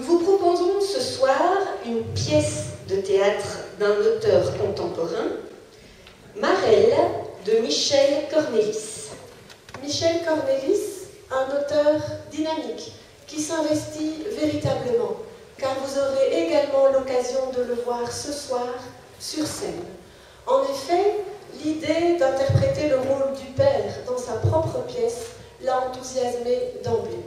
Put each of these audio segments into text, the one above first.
Nous vous proposons ce soir une pièce de théâtre d'un auteur contemporain, Marelle, de Michel Cornelis. Michel Cornelis, un auteur dynamique qui s'investit véritablement, car vous aurez également l'occasion de le voir ce soir sur scène. En effet, l'idée d'interpréter le rôle du père dans sa propre pièce l'a enthousiasmé d'emblée.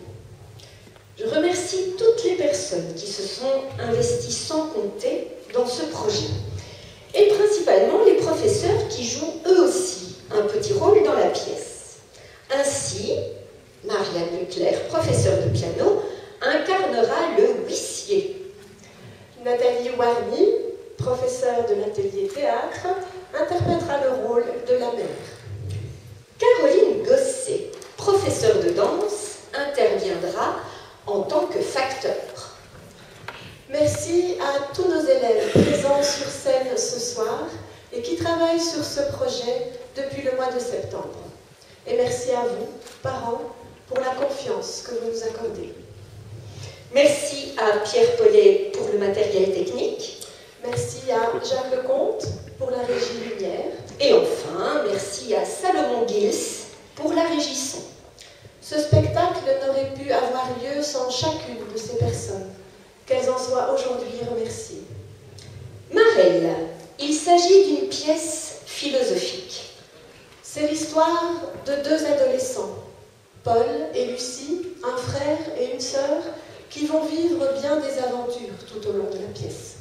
Je remercie toutes les personnes qui se sont investies sans compter dans ce projet, et principalement les professeurs qui jouent eux aussi un petit rôle dans la pièce. Ainsi, Marianne Leclerc, professeure de piano, incarnera le huissier. Nathalie Warny, professeure de l'atelier théâtre, interprétera le rôle de la mère. Caroline Gosset, professeure de danse, interviendra en tant que facteur. Merci à tous nos élèves présents sur scène ce soir et qui travaillent sur ce projet depuis le mois de septembre. Et merci à vous, parents, pour la confiance que vous nous accordez. Merci à Pierre Paulet pour le matériel technique. Merci à Jacques Lecomte pour la régie lumière. Et enfin, merci à Salomon Gils pour la régie son. Ce spectacle n'aurait pu avoir lieu sans chacune de ces personnes. Qu'elles en soient aujourd'hui remerciées. Marelle, il s'agit d'une pièce philosophique. C'est l'histoire de deux adolescents, Paul et Lucie, un frère et une sœur, qui vont vivre bien des aventures tout au long de la pièce.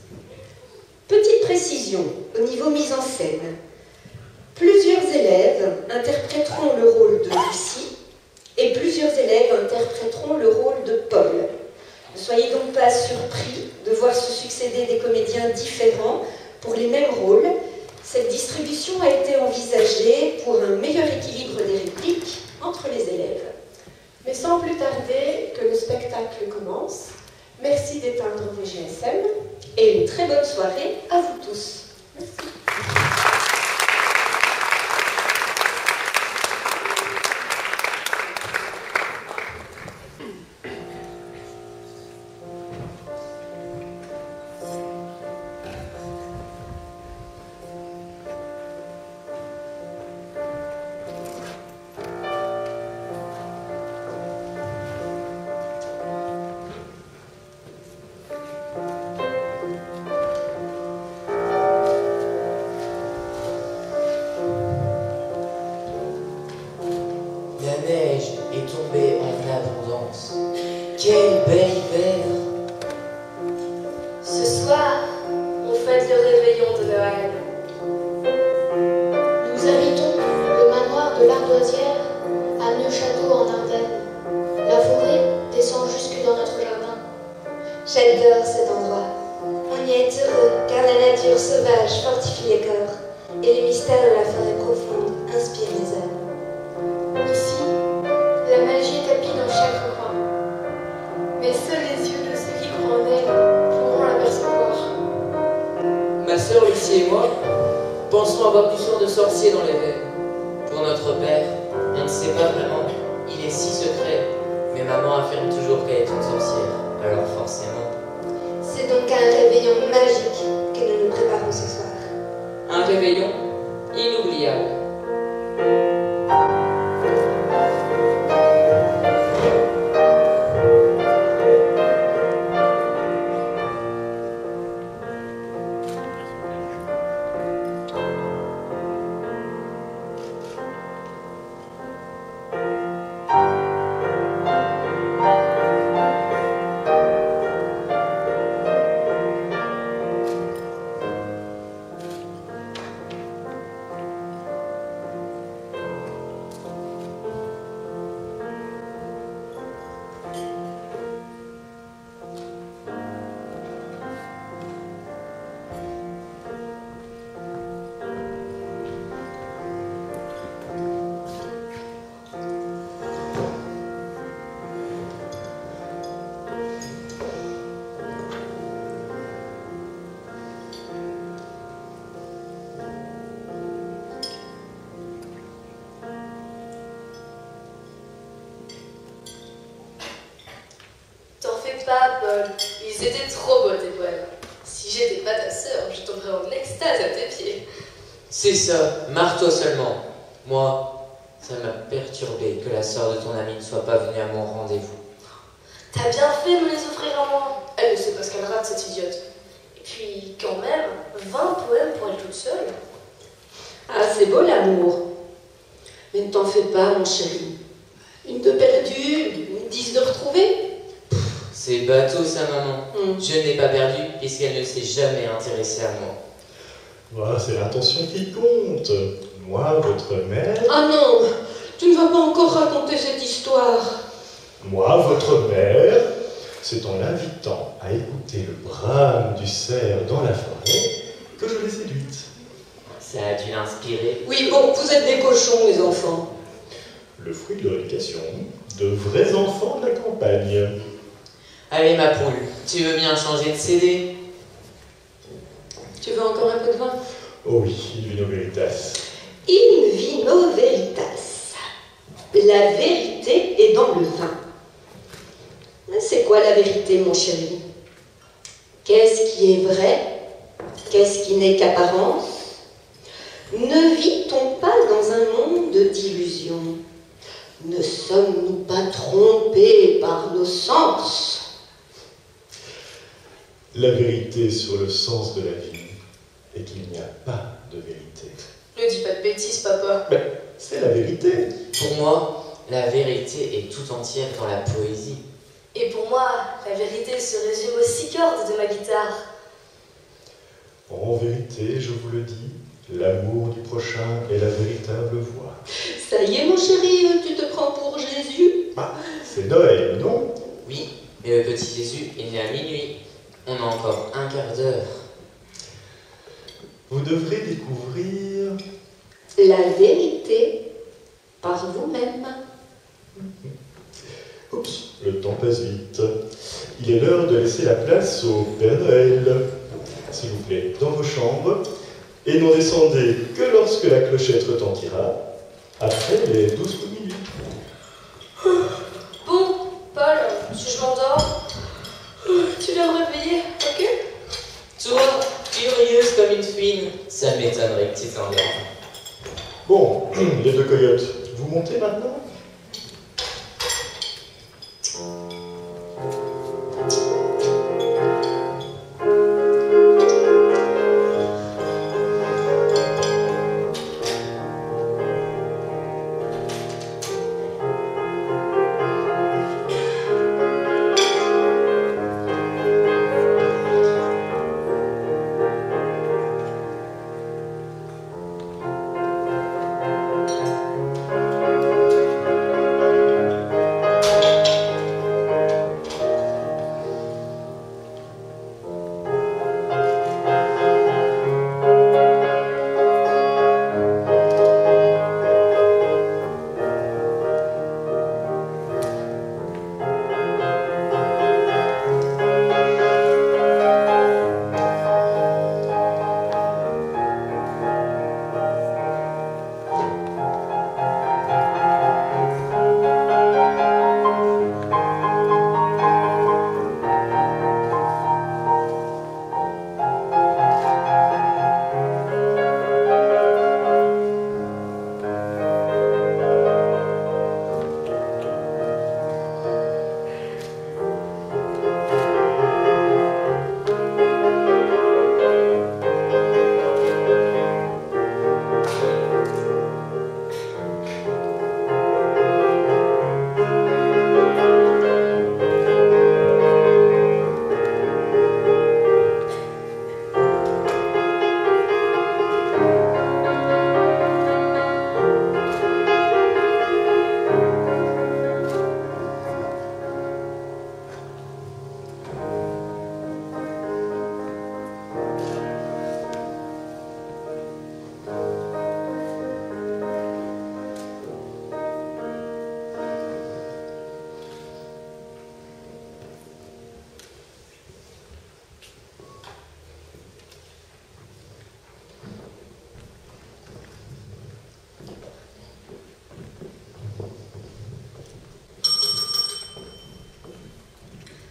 Petite précision au niveau mise en scène. Plusieurs élèves interpréteront le rôle de Lucie et plusieurs élèves interpréteront le rôle de Paul. Ne soyez donc pas surpris de voir se succéder des comédiens différents pour les mêmes rôles. Cette distribution a été envisagée pour un meilleur équilibre des répliques entre les élèves. Mais sans plus tarder que le spectacle commence, merci d'éteindre vos GSM. Et une très bonne soirée à vous tous. Merci. J'adore cet endroit. On y est heureux, car la nature sauvage fortifie les corps, et les mystères de la forêt profonde inspirent les âmes. Ici, la magie est tapie dans chaque coin, mais seuls les yeux de ceux qui croient en elle pourront l'apercevoir. Ma sœur Lucie et moi pensons avoir du sang de sorcier dans les veines. Pour notre père, on ne sait pas vraiment, il est si secret, mais maman affirme toujours qu'elle est une sorcière, alors forcément. C'est donc un réveillon magique que nous nous préparons ce soir. Un réveillon inoubliable. Ils étaient trop beaux tes poèmes. Si j'étais pas ta sœur, je tomberais en extase à tes pieds. C'est ça, marre-toi seulement. Moi, ça m'a perturbé que la sœur de ton ami ne soit pas venue à mon rendez-vous. T'as bien fait de me les offrir à moi. Elle ne sait pas ce qu'elle rate, cette idiote. Et puis, quand même, 20 poèmes pour elle toute seule. Ah, c'est beau l'amour. Mais ne t'en fais pas, mon chéri. Une de perdue, 10 de retrouvée. C'est bateau, sa maman. Je ne l'ai pas perdue puisqu'elle ne s'est jamais intéressée à moi. Voilà, c'est l'intention qui compte. Moi, votre mère... Ah non, tu ne vas pas encore raconter cette histoire. Moi, votre mère, c'est en l'invitant à écouter le brame du cerf dans la forêt que je l'ai séduite. Ça a dû l'inspirer. Oui, bon, vous êtes des cochons, mes enfants. Le fruit de leur éducation, de vrais enfants de la campagne. Allez, ma poule, tu veux bien changer de CD? Tu veux encore un peu de vin? Oh oui, il vino veritas. In vino veritas. La vérité est dans le vin. C'est quoi la vérité, mon chéri? Qu'est-ce qui est vrai? Qu'est-ce qui n'est qu'apparence? Ne vit-on pas dans un monde d'illusions? Ne sommes-nous pas trompés par nos sens? La vérité sur le sens de la vie est qu'il n'y a pas de vérité. Ne dis pas de bêtises, papa. Mais c'est la vérité. Pour moi, la vérité est tout entière dans la poésie. Et pour moi, la vérité se résume aux 6 cordes de ma guitare. En vérité, je vous le dis, l'amour du prochain est la véritable voie. Ça y est, mon chéri, tu te prends pour Jésus? Ah, c'est Noël, non? Oui, mais le petit Jésus est né à minuit. On a encore un quart d'heure. Vous devrez découvrir... La vérité par vous-même. Oups, le temps passe vite. Il est l'heure de laisser la place au Père Noël. S'il vous plaît, dans vos chambres, et n'en descendez que lorsque la clochette retentira, après les 12 coups de minuit. Bon, Paul, si je m'endors, tu viens me réveiller, ok? Toi, curieuse comme une fine, ça m'étonnerait que tu t'endormes. Bon, les deux coyotes, vous montez maintenant?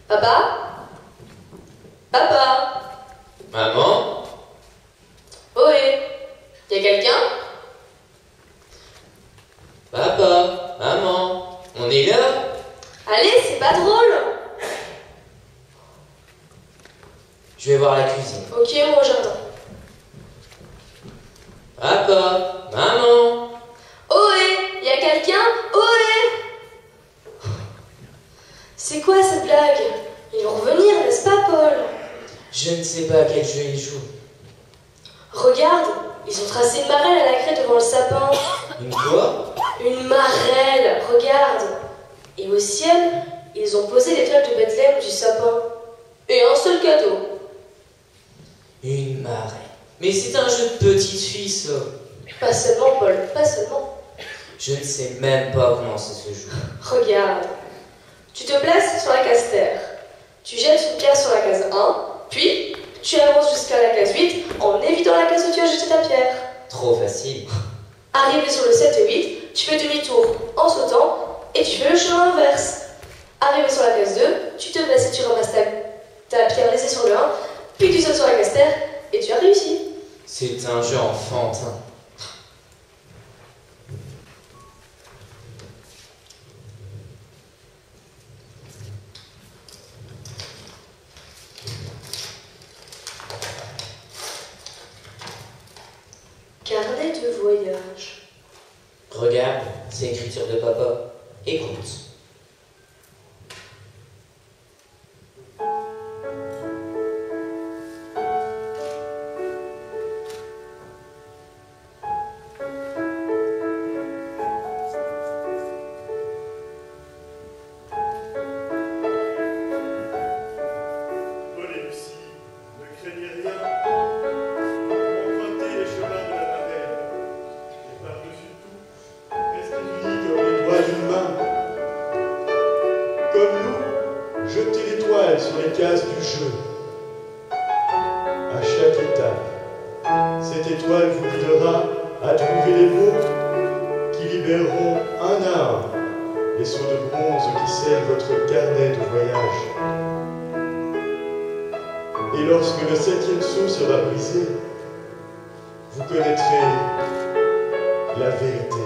Papa? Y a quelqu'un? Papa, maman, on est là? Allez, c'est pas drôle. Je vais voir la cuisine. Ok, on va au jardin. Papa, maman. Ohé, y a quelqu'un? Ohé! C'est quoi cette blague? Ils vont revenir, n'est-ce pas, Paul? Je ne sais pas à quel jeu ils jouent. Regarde, ils ont tracé une marelle à la craie devant le sapin. Une quoi? Une marelle, regarde. Et au ciel, ils ont posé l'étoile de Bethléem du sapin. Et un seul cadeau. Une marée. Mais c'est un jeu de petite fille, ça. Pas seulement, Paul, pas seulement. Je ne sais même pas comment ça se joue. Regarde. Tu te places sur la case terre. Tu jettes une pierre sur la case 1, puis tu avances jusqu'à la case 8 en évitant la case où tu as jeté ta pierre. Trop facile. Arrivé sur le 7 et 8, tu fais demi-tour en sautant et tu fais le chemin inverse. Arrivé sur la case 2, tu te baisses et tu ramasses ta pierre laissée sur le 1, puis tu sautes sur la case terre et tu as réussi. C'est un jeu enfantin. Carnet de voyage. Regarde, c'est l'écriture de papa. Écoute. Paul et Lucie, ne craignez rien. Empruntez les chemins de la marelle. Et par-dessus tout, restez unis comme les doigts d'une main. Comme nous, jetez l'étoile sur les cases du jeu. À chaque étape, cette étoile vous guidera à trouver les mots qui libéreront un à un les seaux de bronze qui scellent votre carnet de voyage. Et lorsque le 7e seau sera brisé, vous connaîtrez la vérité.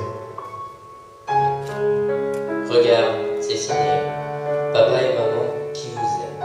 Regarde, c'est signé. Papa et maman qui vous aiment.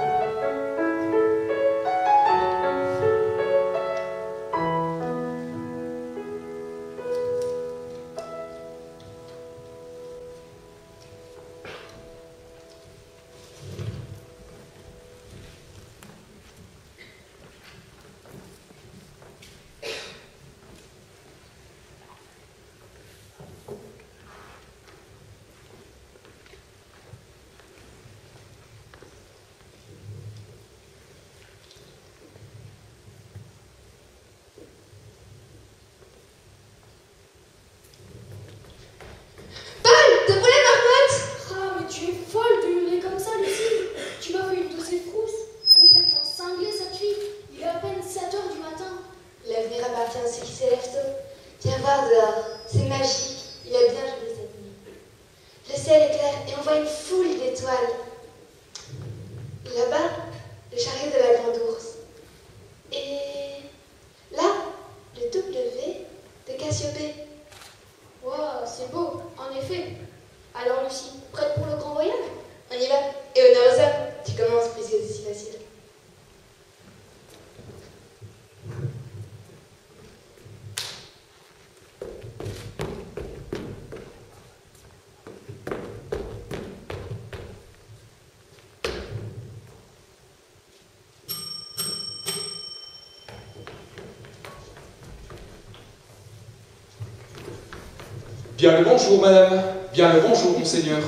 Te brûler, marmotte! Ah, mais tu es folle de hurler comme ça, Lucie. Tu m'as fait une de ces frousses. Complètement cinglée, cette fille. Il est à peine 7 heures du matin. L'avenir appartient à ceux qui s'élèvent tôt. Viens voir dehors, c'est magique. Il a bien joué cette nuit. Le ciel est clair et on voit une foule d'étoiles. Là-bas, le chariot de la grande ours. Et là, le W de Cassiopée. Waouh, c'est beau, en effet. Alors, Lucie, prête pour le grand voyage? On y va. Et honneur aux hommes. Tu commences puisque c'est si facile. Bien le bonjour, madame. Bien le bonjour, monseigneur.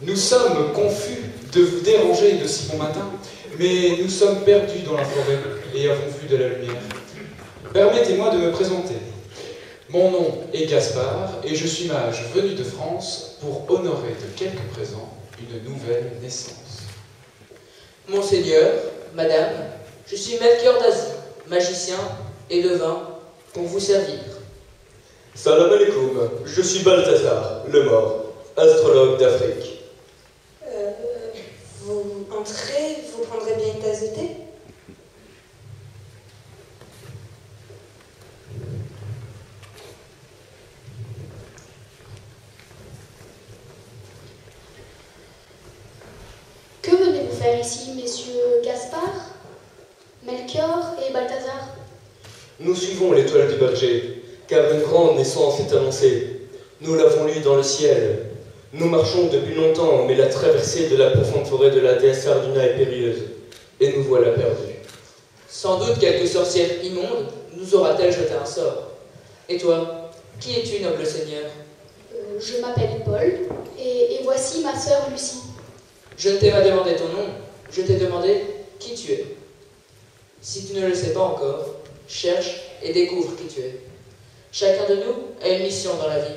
Nous sommes confus de vous déranger de si bon matin, mais nous sommes perdus dans la forêt et avons vu de la lumière. Permettez-moi de me présenter. Mon nom est Gaspard et je suis mage venu de France pour honorer de quelques présents une nouvelle naissance. Monseigneur, madame, je suis Melchior d'Asie, magicien et devin, pour vous servir. Salam alaikum, je suis Balthazar, le mort, astrologue d'Afrique. Vous entrez, vous prendrez bien une tasse de thé? faire ici, messieurs Gaspard, Melchior et Balthazar? Nous suivons l'étoile du berger, car une grande naissance est annoncée. Nous l'avons lue dans le ciel. Nous marchons depuis longtemps, mais la traversée de la profonde forêt de la déesse Arduna est périlleuse, et nous voilà perdus. Sans doute quelque sorcière immonde nous aura-t-elle jeté un sort. Et toi, qui es-tu, noble seigneur? Je m'appelle Paul, et voici ma sœur Lucie. Je ne t'ai pas demandé ton nom, je t'ai demandé qui tu es. Si tu ne le sais pas encore, cherche et découvre qui tu es. Chacun de nous a une mission dans la vie.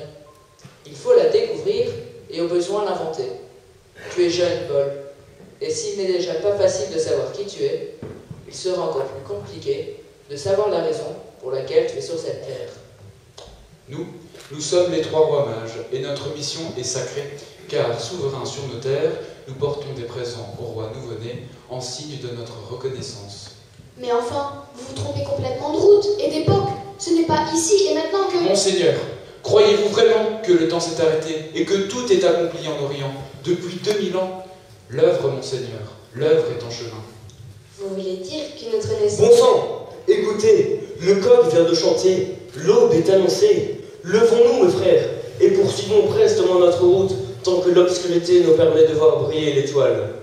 Il faut la découvrir et au besoin l'inventer. Tu es jeune, Paul, et s'il n'est déjà pas facile de savoir qui tu es, il sera encore plus compliqué de savoir la raison pour laquelle tu es sur cette terre. Nous sommes les trois rois mages, et notre mission est sacrée, car souverains sur nos terres, nous portons des présents au roi nouveau-né en signe de notre reconnaissance. Mais enfin, vous vous trompez complètement de route et d'époque. Ce n'est pas ici et maintenant que... Monseigneur, croyez-vous vraiment que le temps s'est arrêté et que tout est accompli en Orient depuis 2000 ans? L'œuvre, Monseigneur, l'œuvre est en chemin. Vous voulez dire que notre naissance... Bon sang, écoutez, le coq vient de chanter, l'aube est annoncée. Levons-nous, mes frères, et poursuivons prestement notre route, tant que l'obscurité nous permet de voir briller l'étoile.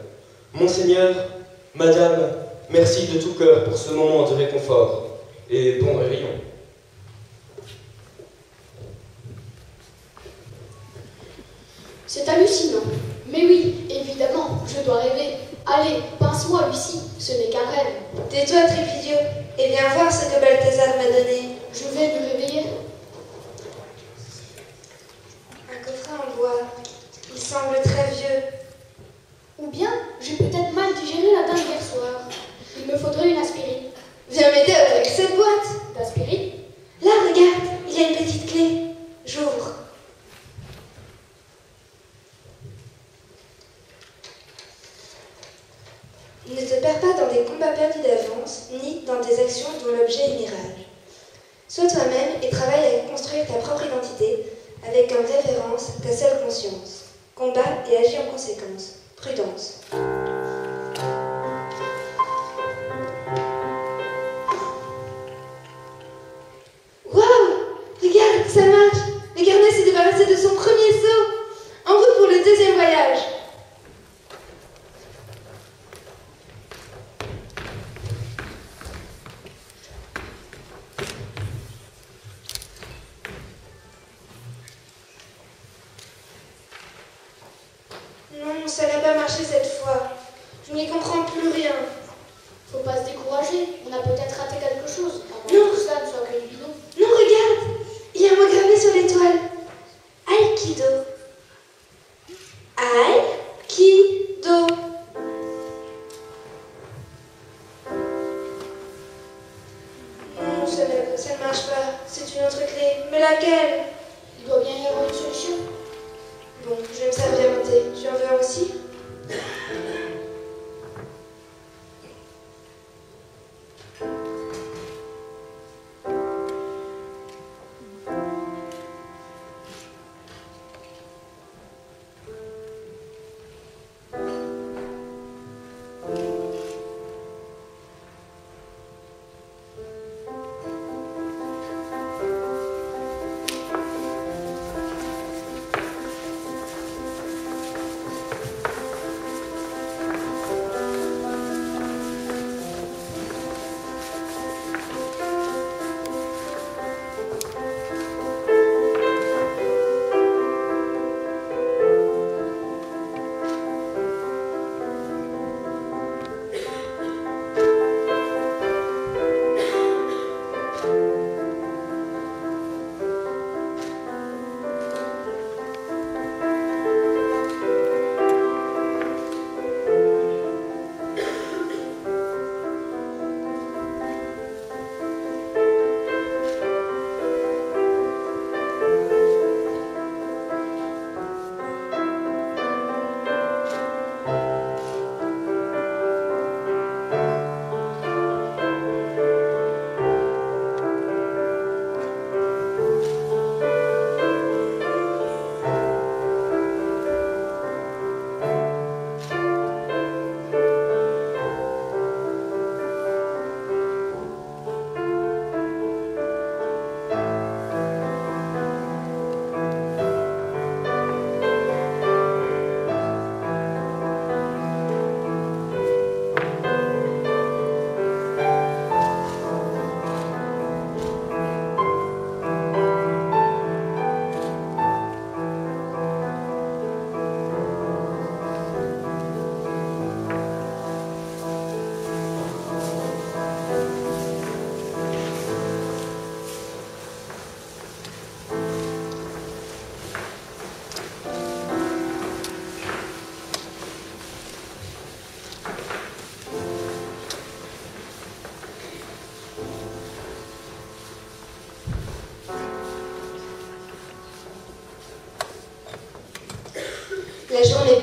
Monseigneur, Madame, merci de tout cœur pour ce moment de réconfort, et bon réveillon. C'est hallucinant. Mais oui, évidemment, je dois rêver. Allez, pince-moi, Lucie, ce n'est qu'un rêve. Tais-toi, Trépidio, et viens voir ce que Balthazar m'a donné. Je vais me réveiller. Un coffret en bois. Il semble très vieux. Ou bien, j'ai peut-être mal digéré la dinde hier soir. Il me faudrait une aspirine. Viens m'aider avec cette boîte. D'aspirine? Là, regarde, il y a une petite clé. J'ouvre. Ne te perds pas dans des combats perdus d'avance, ni dans des actions dont l'objet est mirage. Sois toi-même et travaille à construire ta propre identité, avec en référence ta seule conscience. Combat et agis en conséquence. Prudence. Waouh! Regarde, ça marche! Le carnet s'est débarrassé de son premier saut. En route pour le deuxième voyage. Non, ça n'a pas marché cette fois. Je n'y comprends plus rien. Faut pas se décourager, on a peut-être raté quelque chose. Avant Non. que tout ça ne soit que du bidon. Non, regarde! Il y a un mot gravé sur l'étoile. Aikido. Aikido. Non, ça ne marche pas. C'est une autre clé. Mais laquelle? Il doit bien y avoir une solution. Bon, je vais me servir un thé. Tu en veux un aussi?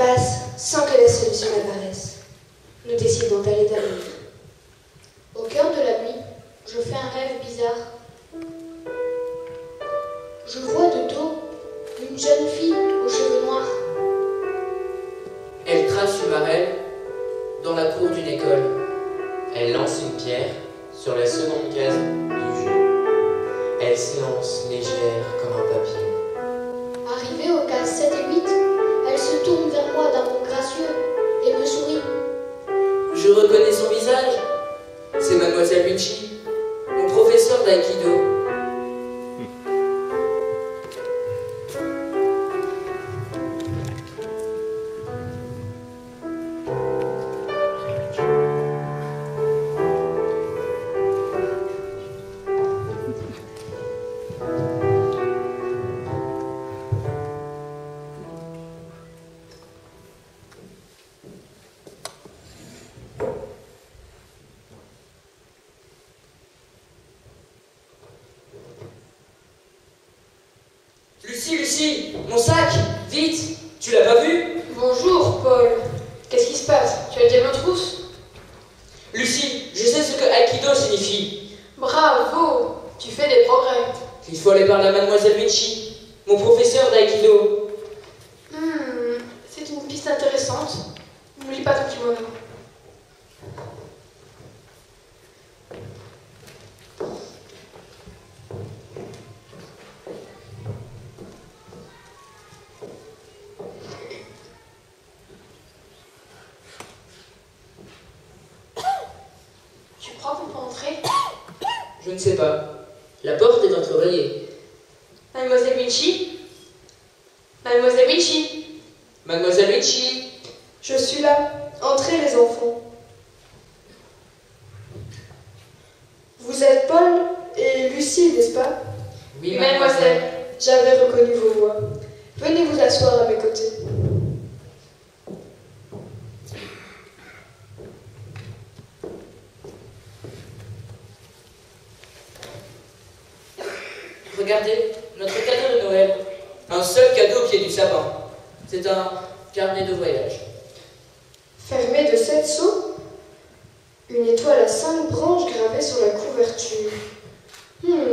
passe sans que la solution apparaisse. Nous décidons d'aller dormir. Au cœur de la nuit, je fais un rêve bizarre. Je vois de dos une jeune fille aux cheveux noirs. Elle trace une marelle dans la cour d'une école. Elle lance une pierre sur la seconde case du jeu. Elle s'élance légère comme un papillon. Arrivée aux cases 7 et 8, elle se tourne vers moi d'un ton gracieux et me sourit. Je reconnais son visage. C'est Mademoiselle Vinci, mon professeur d'aïkido. Lucie, mon sac, vite, tu l'as pas vu? Bonjour, Paul. Qu'est-ce qui se passe? Tu as le diable aux trousses? Lucie, je sais ce que Aikido signifie. Bravo, tu fais des progrès. Il faut aller parler à Mademoiselle Vinci, mon professeur d'aïkido. C'est une piste intéressante. N'oublie pas ton kimono. Tu crois qu'on peut entrer? Je ne sais pas. La porte est entreverrouillée. Mademoiselle Vinci? Mademoiselle Vinci? Mademoiselle Vinci? Je suis là. Entrez les enfants. Vous êtes Paul et Lucie, n'est-ce pas? Oui, mademoiselle. J'avais reconnu vos voix. Venez vous asseoir à mes côtés. Regardez, notre cadeau de Noël. Un seul cadeau au pied du sapin. C'est un carnet de voyage. Fermé de 7 sceaux, une étoile à 5 branches gravée sur la couverture.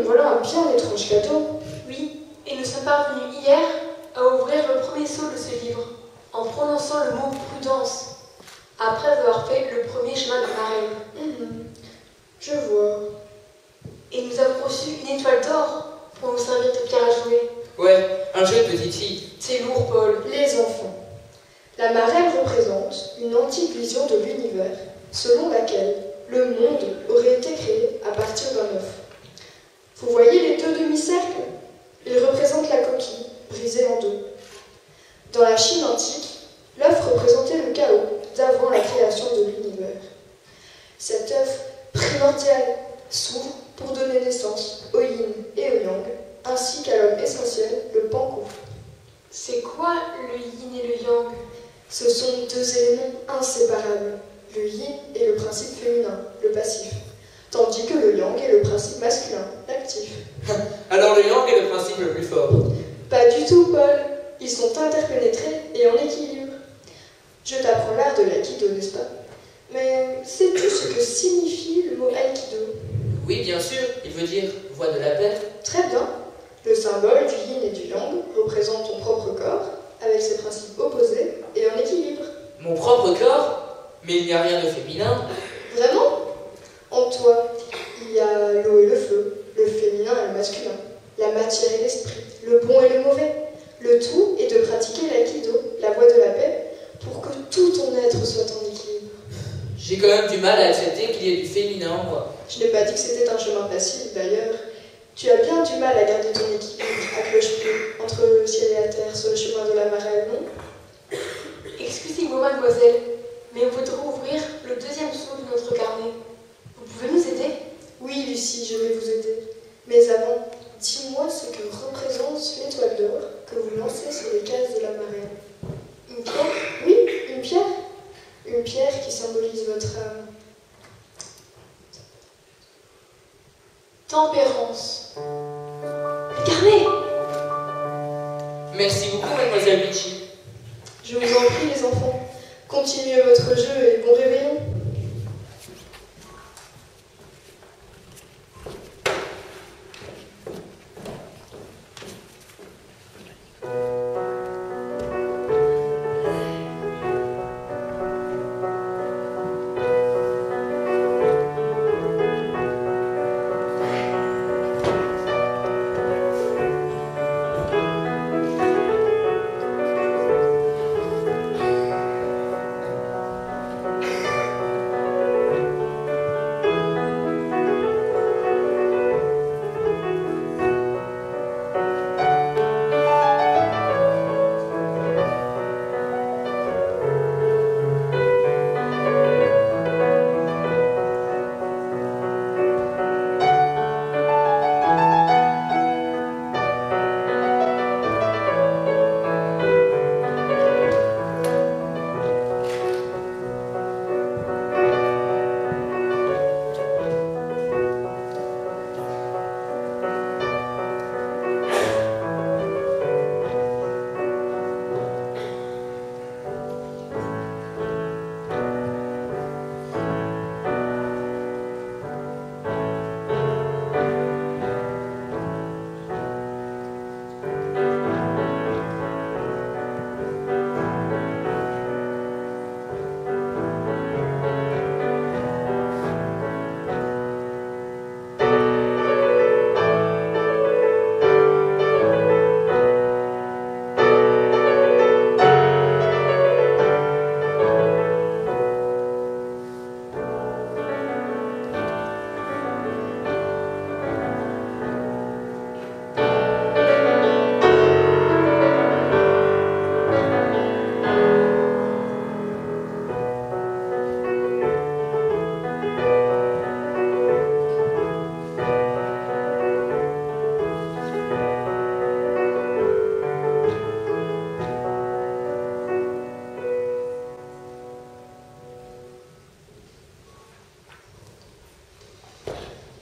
Voilà un bien étrange cadeau. Oui, et nous sommes parvenus hier à ouvrir le premier sceau de ce livre, en prononçant le mot prudence, après avoir fait le premier chemin de marelle. Je vois. Et nous avons reçu une étoile d'or pour nous servir de pierre à jouer. Ouais, un jeu de petite fille. C'est lourd, Paul. Les enfants. La marelle représente une antique vision de l'univers, selon laquelle le monde aurait été créé à partir d'un œuf. Vous voyez les deux demi-cercles? Ils représentent la coquille, brisée en deux. Dans la Chine antique, l'œuf représentait le chaos d'avant la création de l'univers. Cet œuf primordial s'ouvre pour donner naissance au yin et au yang, ainsi qu'à l'homme essentiel, le pankou. C'est quoi le yin et le yang? Ce sont deux éléments inséparables. Le yin est le principe féminin, le passif, tandis que le yang est le principe masculin, l'actif. Alors le yang est le principe le plus fort. Pas du tout, Paul. Ils sont interpénétrés et en équilibre. Je t'apprends l'art de l'aïkido, n'est-ce pas? Mais sais-tu ce que signifie le mot aïkido? Oui, bien sûr, il veut dire voie de la paix. Très bien. Le symbole du yin et du yang représente ton propre corps, avec ses principes opposés et en équilibre. Mon propre corps? Mais il n'y a rien de féminin. Vraiment? En toi, il y a l'eau et le feu, le féminin et le masculin, la matière et l'esprit, le bon et le mauvais. Le tout est de pratiquer l'aïkido, la voie de la paix, pour que tout ton être soit en équilibre. J'ai quand même du mal à accepter qu'il y ait du féminin en moi. Je n'ai pas dit que c'était un chemin facile, d'ailleurs. Tu as bien du mal à garder ton équilibre à cloche-pied entre le ciel et la terre sur le chemin de la marelle, non? Excusez-moi, mademoiselle, mais on voudrait ouvrir le deuxième sceau de notre carnet. Vous pouvez nous aider? Oui, Lucie, je vais vous aider. Mais avant, dis-moi ce que représente l'étoile d'or que vous lancez sur les cases de la marelle. Une pierre? Oui, une pierre. Une pierre qui symbolise votre âme. Tempérance. Le carnet! Merci beaucoup, mademoiselle Vinci. Je vous en prie, les enfants, continuez votre jeu et bon réveillon.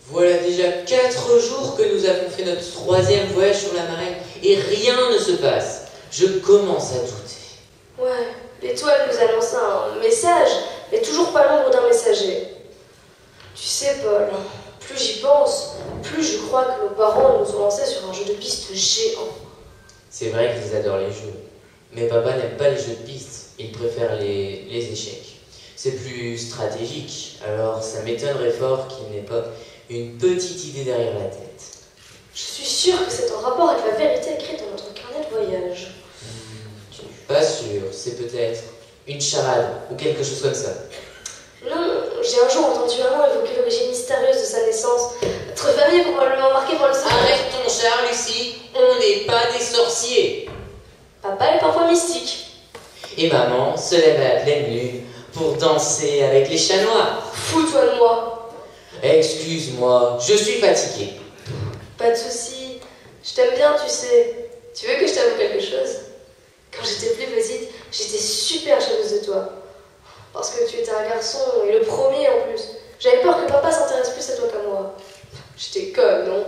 Voilà déjà 4 jours que nous avons fait notre 3e voyage sur la marelle et rien ne se passe. Je commence à douter. Ouais, l'étoile nous annonce un message, mais toujours pas l'ombre d'un messager. Tu sais, Paul, plus j'y pense, plus je crois que nos parents nous ont lancés sur un jeu de piste géant. C'est vrai qu'ils adorent les jeux, mais papa n'aime pas les jeux de piste, il préfère les échecs. C'est plus stratégique, alors ça m'étonnerait fort qu'il n'ait pas une petite idée derrière la tête. Je suis sûre que c'est en rapport avec la vérité écrite dans notre carnet de voyage. Pas sûr, c'est peut-être une charade ou quelque chose comme ça. Non, j'ai un jour entendu maman évoquer l'origine mystérieuse de sa naissance. Notre famille est probablement marquée par le sang. Arrête ton char, Lucie, on n'est pas des sorciers. Papa est parfois mystique. Et maman se lève à la pleine lune pour danser avec les chats noirs. Fous-toi de moi. Excuse-moi, je suis fatiguée. Pas de soucis, je t'aime bien, tu sais. Tu veux que je t'avoue quelque chose? Quand j'étais plus petite, j'étais super jalouse de toi. Parce que tu étais un garçon, et le premier en plus. J'avais peur que papa s'intéresse plus à toi qu'à moi. J'étais conne, non?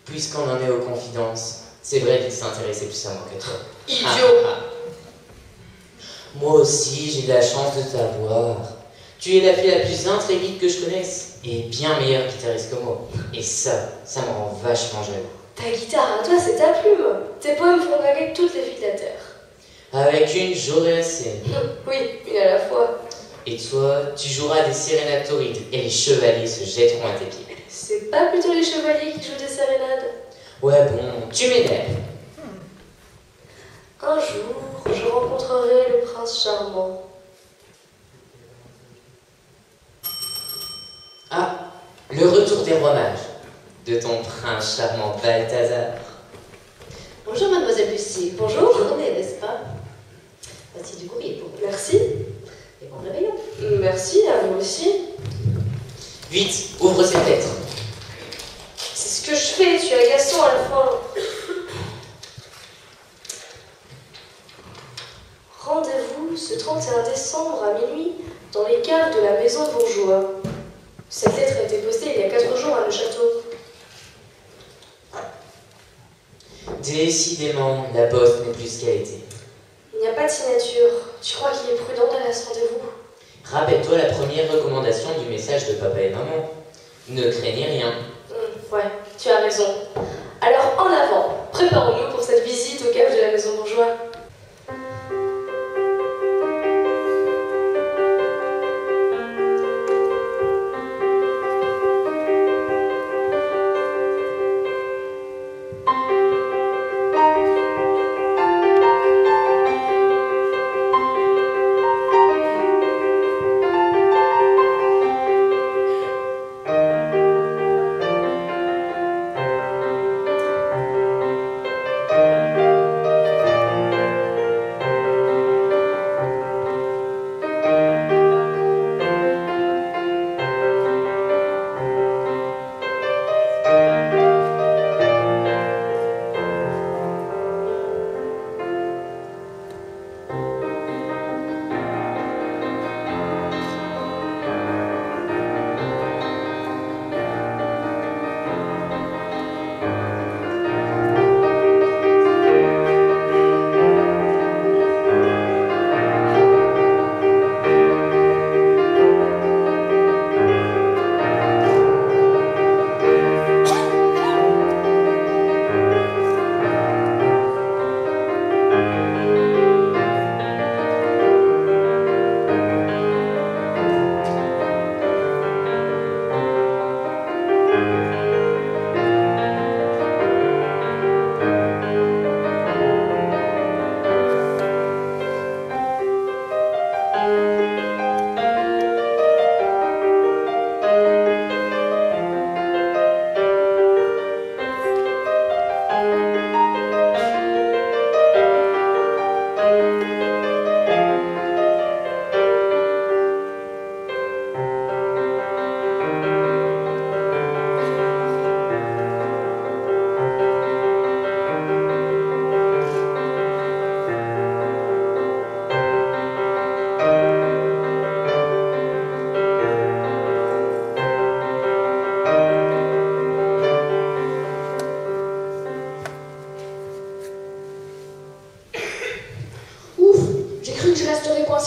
Puisqu'on en est aux confidences, c'est vrai qu'il s'intéressait plus à moi que toi. Idiot! Moi aussi, j'ai de la chance de t'avoir. Tu es la fille la plus intrépide que je connaisse, et bien meilleure guitariste que moi. Et ça me rend vachement jaloux. Ta guitare à toi, c'est ta plume. Tes poèmes font gagner toutes les filles de la terre. Avec une, j'aurai assez. Oui, une à la fois. Et toi, tu joueras des sérénades torrides, et les chevaliers se jetteront à tes pieds. C'est pas plutôt les chevaliers qui jouent des sérénades? Ouais bon, tu m'énerves. Un jour, je rencontrerai le prince charmant. Ah, le retour des rois mages, de ton prince charmant Balthazar. Bonjour mademoiselle Lucie. Bonjour. Journée, n'est-ce pas? Voici du courrier pour vous. Merci. Et bon réveillon. Merci, à vous aussi. Vite, ouvre cette lettre. C'est ce que je fais, tu es agaçant à la fin. Rendez-vous ce 31 décembre à minuit dans les caves de la maison bourgeois. Cette lettre a été postée il y a 4 jours à Le Château. Décidément, la poste n'est plus ce qu'elle était. Il n'y a pas de signature. Tu crois qu'il est prudent d'aller à ce rendez-vous? Rappelle-toi la première recommandation du message de papa et maman. Ne craignez rien. Ouais, tu as raison. Alors en avant, préparons-nous pour cette visite au cave de la maison bourgeois.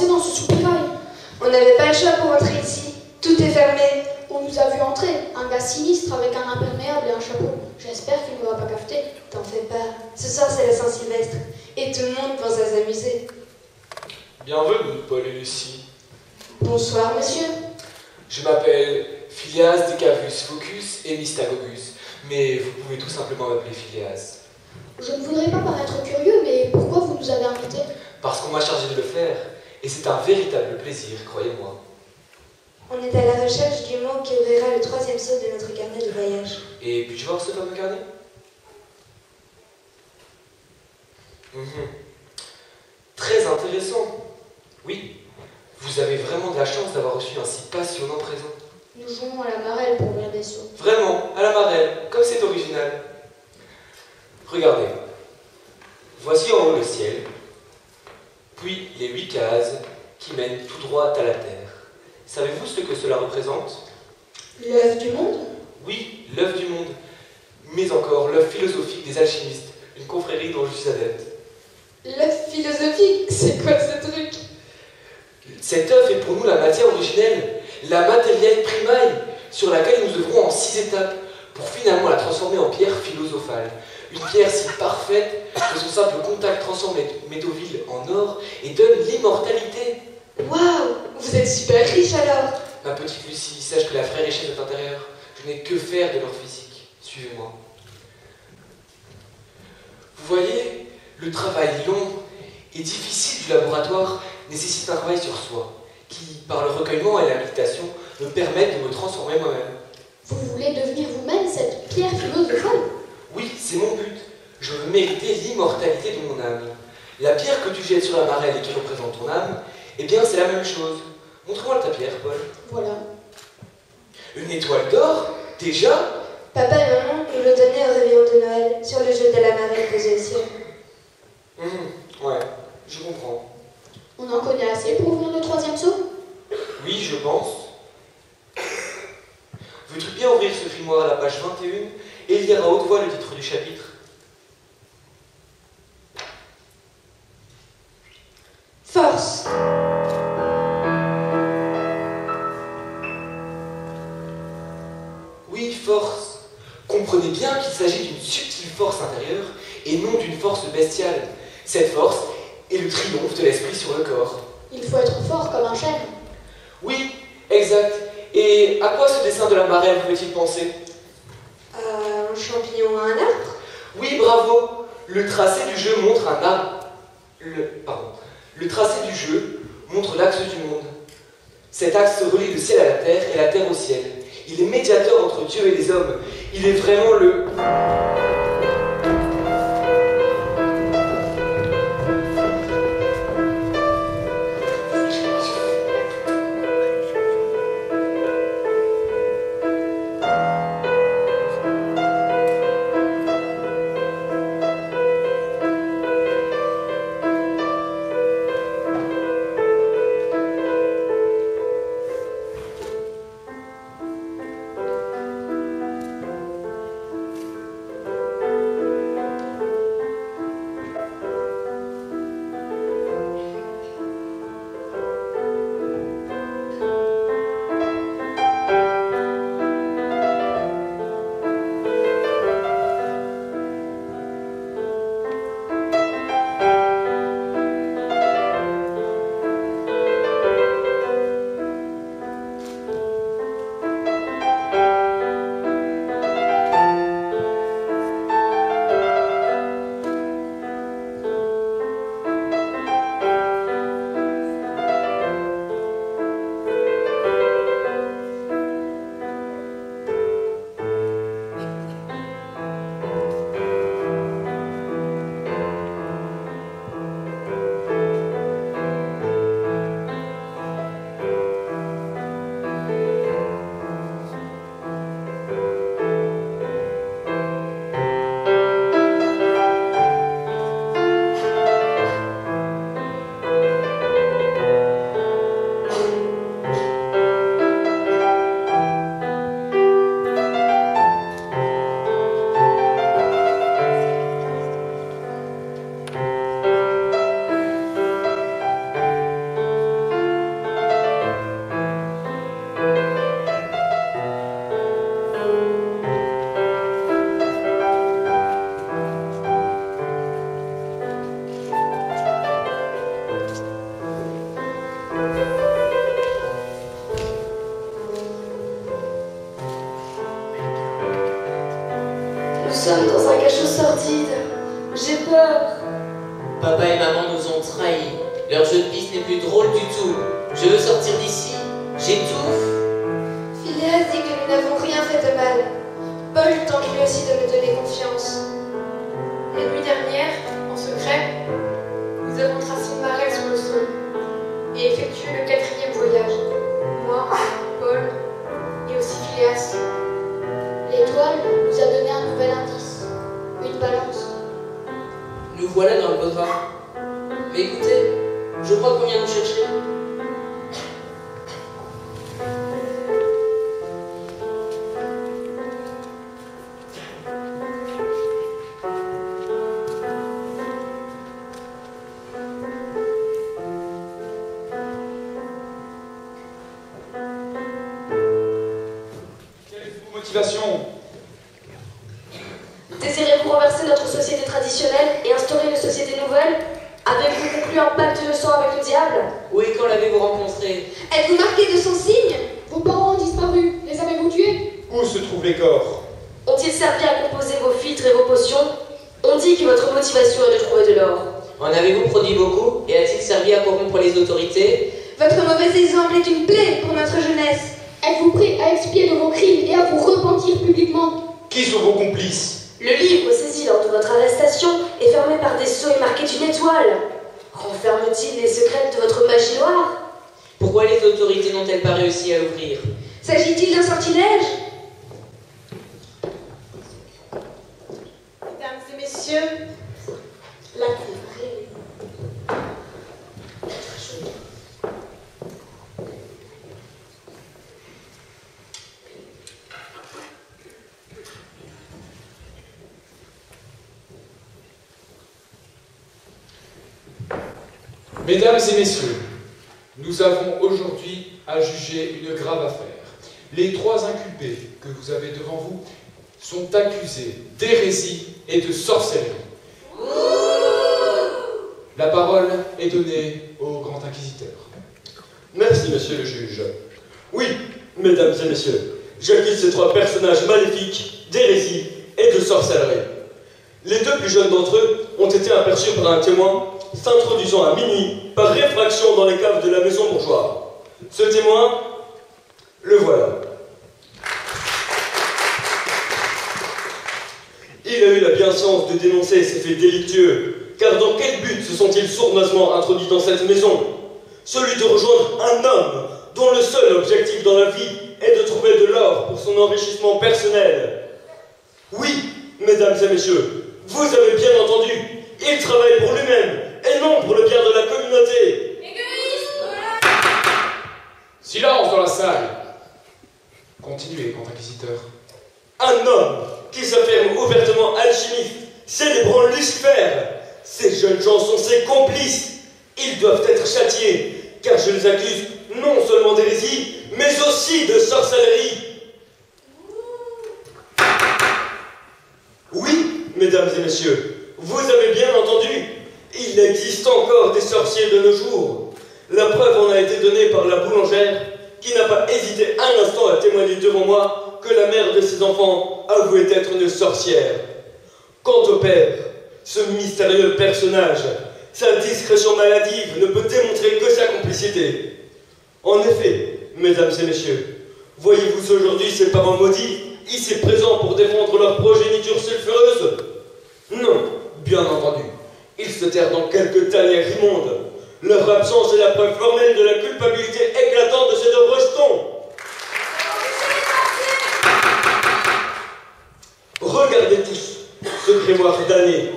Dans ce soupirail. On n'avait pas le choix pour entrer ici. Tout est fermé. On nous a vu entrer, un gars sinistre avec un imperméable et un chapeau. J'espère qu'il ne va pas cafeter. T'en fais pas. Ce soir, c'est la Saint-Sylvestre. Et tout le monde pense à s'amuser. Bienvenue, Paul et Lucie. Bonsoir, monsieur. Je m'appelle Phileas Decavus Focus et Mystagogus, mais vous pouvez tout simplement m'appeler Phileas. Je ne voudrais pas paraître curieux, mais pourquoi vous nous avez invités? Parce qu'on m'a chargé de le faire, et c'est un véritable plaisir, croyez-moi. On est à la recherche du mot qui ouvrira le 3e saut de notre carnet de voyage. Et puis-je voir ce fameux carnet? Très intéressant. Oui, vous avez vraiment de la chance d'avoir reçu un si passionnant présent. Nous jouons à la marelle pour ouvrir des sauts. Vraiment, à la marelle, comme c'est original. Regardez. Voici en haut le ciel, puis les 8 cases qui mènent tout droit à la terre. Savez-vous ce que cela représente? L'œuf du monde? Oui, l'œuf du monde. Mais encore, l'œuf philosophique des alchimistes, une confrérie dont je suis adepte. L'œuf philosophique, c'est quoi ce truc? Cet œuf est pour nous la matière originelle, la matérielle primaille, sur laquelle nous œuvrons en 6 étapes, pour finalement la transformer en pierre philosophale. Une pierre si parfaite que son simple contact transforme les métaux vils en or et donne l'immortalité. Waouh, vous êtes super riche alors. Ma petite Lucie, sache que la vraie richesse est intérieure. Je n'ai que faire de leur physique. Suivez-moi. Vous voyez, le travail long et difficile du laboratoire nécessite un travail sur soi, qui, par le recueillement et la méditation, me permettent de me transformer moi-même. Vous voulez devenir vous-même cette pierre philosophale? Oui, c'est mon but. Je veux mériter l'immortalité de mon âme. La pierre que tu jettes sur la marelle et qui représente ton âme, eh bien c'est la même chose. Montre-moi ta pierre, Paul. Voilà. Une étoile d'or? Déjà? Papa et maman nous l'ont donné au réveillon de Noël, sur le jeu de la marelle posé au ciel. Ouais, je comprends. On en connaît assez pour ouvrir le 3e saut? Oui, je pense. Veux-tu bien ouvrir ce grimoire à la page 21 et lire à haute voix le titre du chapitre? subtile force intérieure et non d'une force bestiale. Cette force est le triomphe de l'esprit sur le corps. Il faut être fort comme un chêne. Oui, exact. Et à quoi ce dessin de la marelle veut-il penser? Un champignon à un arbre? Oui, bravo. Le tracé du jeu montre un arbre. Le tracé du jeu montre l'axe du monde. Cet axe relie le ciel à la terre et la terre au ciel. Il est médiateur entre Dieu et les hommes. Il est vraiment le... Nous sommes dans un cachot sordide. J'ai peur. Papa et maman nous ont trahis. Leur jeu de piste n'est plus drôle du tout. Je veux sortir d'ici. J'étouffe. Phileas dit que nous n'avons rien fait de mal. Paul tente lui aussi de me donner confiance. La nuit dernière, en secret, nous avons tracé une marelle sur le sol et effectué le 4e voyage. Moi, Paul et aussi Phileas. L'étoile nous a donné un nouvel indice. Une balance. Nous voilà dans le beau vin. Mais écoutez, je crois qu'on vient nous chercher. Quelle est vos motivations? Désirez-vous renverser notre société traditionnelle et instaurer une société nouvelle? Avez-vous conclu un pacte de sang avec le diable? Où et quand l'avez-vous rencontré? Êtes-vous marqué de son signe? Vos parents ont disparu. Les avez-vous tués? Où se trouvent les corps? Ont-ils servi à composer vos filtres et vos potions? On dit que votre motivation est de trouver de l'or. En avez-vous produit beaucoup? Et a-t-il servi à corrompre les autorités? Votre mauvais exemple est une plaie pour notre jeunesse. Êtes-vous prêts à expier de vos crimes et à vous repentir publiquement? Qui sont vos complices? Le livre saisi lors de votre arrestation est fermé par des sceaux et marqué d'une étoile. Renferme-t-il les secrets de votre magie noire? Pourquoi les autorités n'ont-elles pas réussi à l'ouvrir? S'agit-il d'un sortilège? Mesdames et messieurs, la cour. Mesdames et messieurs, nous avons aujourd'hui à juger une grave affaire. Les 3 inculpés que vous avez devant vous sont accusés d'hérésie et de sorcellerie. La parole est donnée au grand inquisiteur. Merci, monsieur le juge. Oui, mesdames et messieurs, j'accuse ces 3 personnages maléfiques d'hérésie et de sorcellerie. Les 2 plus jeunes d'entre eux ont été aperçus par un témoin s'introduisant à minuit par réfraction dans les caves de la maison bourgeoise. Ce témoin, le voilà. Il a eu la bienséance de dénoncer ces faits délictueux, car dans quel but se sont-ils sournoisement introduits dans cette maison? Celui de rejoindre un homme dont le seul objectif dans la vie est de trouver de l'or pour son enrichissement personnel. Oui, mesdames et messieurs, vous avez bien entendu, il travaille pour lui-même et non pour le bien de la communauté. Silence dans la salle. Continuez, grand inquisiteur. Un homme qui s'affirme ouvertement alchimiste, célébrant Lucifer. Ces jeunes gens sont ses complices. Ils doivent être châtiés, car je les accuse non seulement d'hérésie, mais aussi de sorcellerie. Oui, mesdames et messieurs, vous avez bien entendu, il existe encore des sorciers de nos jours. La preuve en a été donnée par la boulangère, qui n'a pas hésité un instant à témoigner devant moi que la mère de ses enfants avouait être une sorcière. Quant au père, ce mystérieux personnage, sa discrétion maladive ne peut démontrer que sa complicité. En effet, mesdames et messieurs, voyez-vous aujourd'hui ces parents maudits, ici présents pour défendre leur progéniture sulfureuse? Non, bien entendu. Ils se terrent dans quelques tanières immondes. Leur absence est la preuve formelle de la culpabilité éclatante de ces 2 rejetons. Regardez tous ce grimoire damné.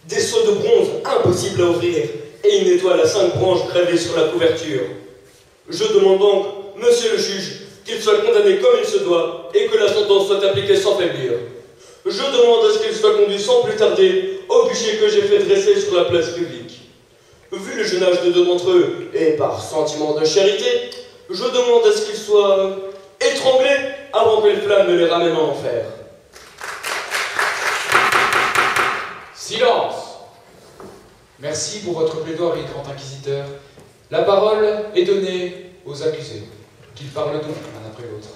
Des seaux de bronze impossibles à ouvrir et une étoile à 5 branches gravée sur la couverture. Je demande donc, monsieur le juge, qu'il soit condamné comme il se doit et que la sentence soit appliquée sans faiblir. Je demande à ce qu'il soit conduit sans plus tarder au bûcher que j'ai fait dresser sur la place publique. Vu le jeune âge de 2 d'entre eux, et par sentiment de charité, je demande à ce qu'ils soient étranglés avant que les flammes ne les ramènent en enfer. Silence. Merci pour votre plaidoirie, grand inquisiteur. La parole est donnée aux accusés, qu'ils parlent donc l'un après l'autre.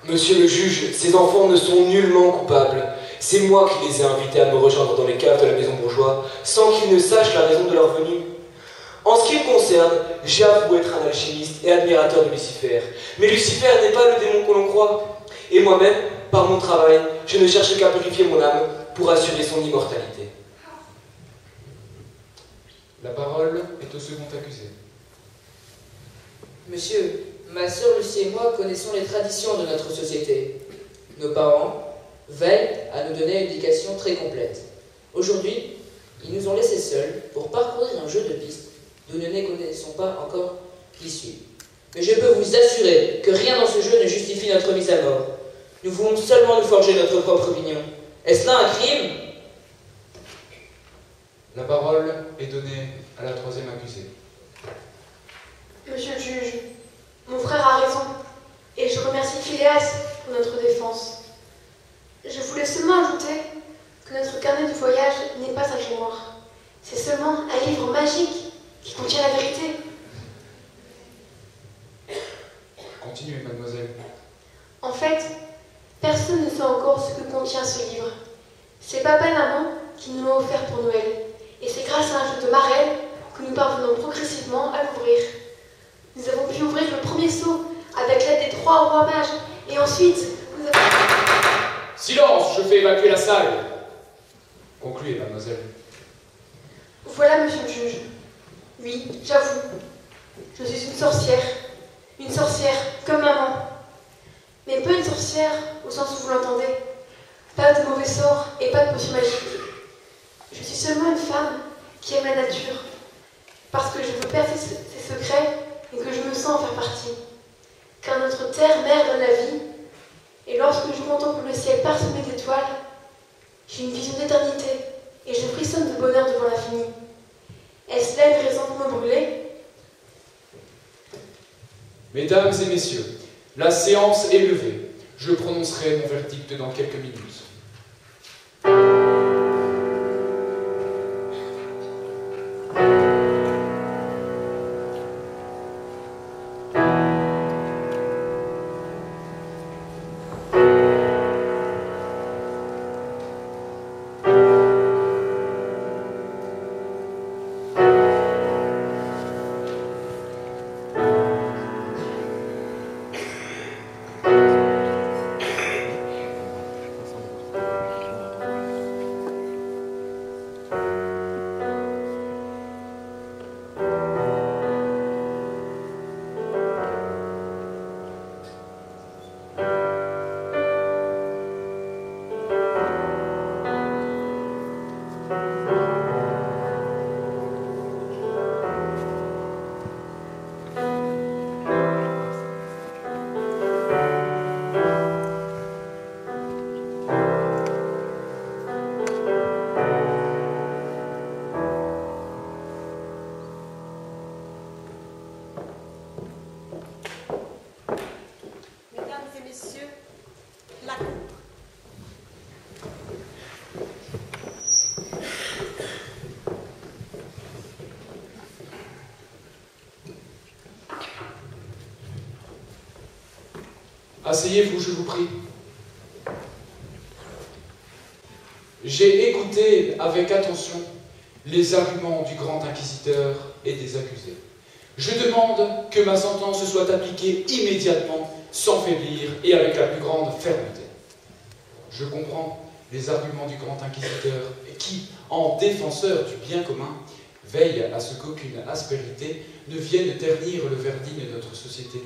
Monsieur le juge, ces enfants ne sont nullement coupables. C'est moi qui les ai invités à me rejoindre dans les caves de la maison bourgeoise, sans qu'ils ne sachent la raison de leur venue. En ce qui me concerne, j'avoue être un alchimiste et admirateur de Lucifer. Mais Lucifer n'est pas le démon que l'on croit. Et moi-même, par mon travail, je ne cherche qu'à purifier mon âme pour assurer son immortalité. La parole est au second accusé. Monsieur, ma sœur Lucie et moi connaissons les traditions de notre société. Nos parents veillent à nous donner une éducation très complète. Aujourd'hui, ils nous ont laissés seuls pour parcourir un jeu de pistes dont nous ne connaissons pas encore l'issue. Mais je peux vous assurer que rien dans ce jeu ne justifie notre mise à mort. Nous voulons seulement nous forger notre propre opinion. Est-ce là un crime? La parole est donnée à la 3e accusée. Monsieur le juge, mon frère a raison, et je remercie Phileas pour notre défense. Je voulais seulement ajouter que notre carnet de voyage n'est pas un grimoire. C'est seulement un livre magique qui contient la vérité. Continuez, mademoiselle. En fait, personne ne sait encore ce que contient ce livre. C'est papa et maman qui nous l'ont offert pour Noël. Et c'est grâce à un jeu de marelle que nous parvenons progressivement à l'ouvrir. Nous avons pu ouvrir le premier seau avec l'aide des 3 rois mages. Et ensuite, nous avons... Silence, je fais évacuer la salle. Concluez, mademoiselle. Voilà, monsieur le juge. Oui, j'avoue. Je suis une sorcière. Une sorcière comme maman. Mais pas une sorcière au sens où vous l'entendez. Pas de mauvais sorts et pas de potions magiques. Je suis seulement une femme qui aime la nature. Parce que je veux percer ses secrets et que je me sens en faire partie. Car notre terre mère donne la vie. Et lorsque je contemple le ciel parsemé d'étoiles, j'ai une vision d'éternité et je frissonne de bonheur devant l'infini. Est-ce là une raison pour me brûler? Mesdames et messieurs, la séance est levée. Je prononcerai mon verdict dans quelques minutes. Asseyez-vous, je vous prie. J'ai écouté avec attention les arguments du grand inquisiteur et des accusés. Je demande que ma sentence soit appliquée immédiatement, sans faiblir et avec la plus grande fermeté. Je comprends les arguments du grand inquisiteur qui, en défenseur du bien commun, veille à ce qu'aucune aspérité ne vienne ternir le verdict de notre société.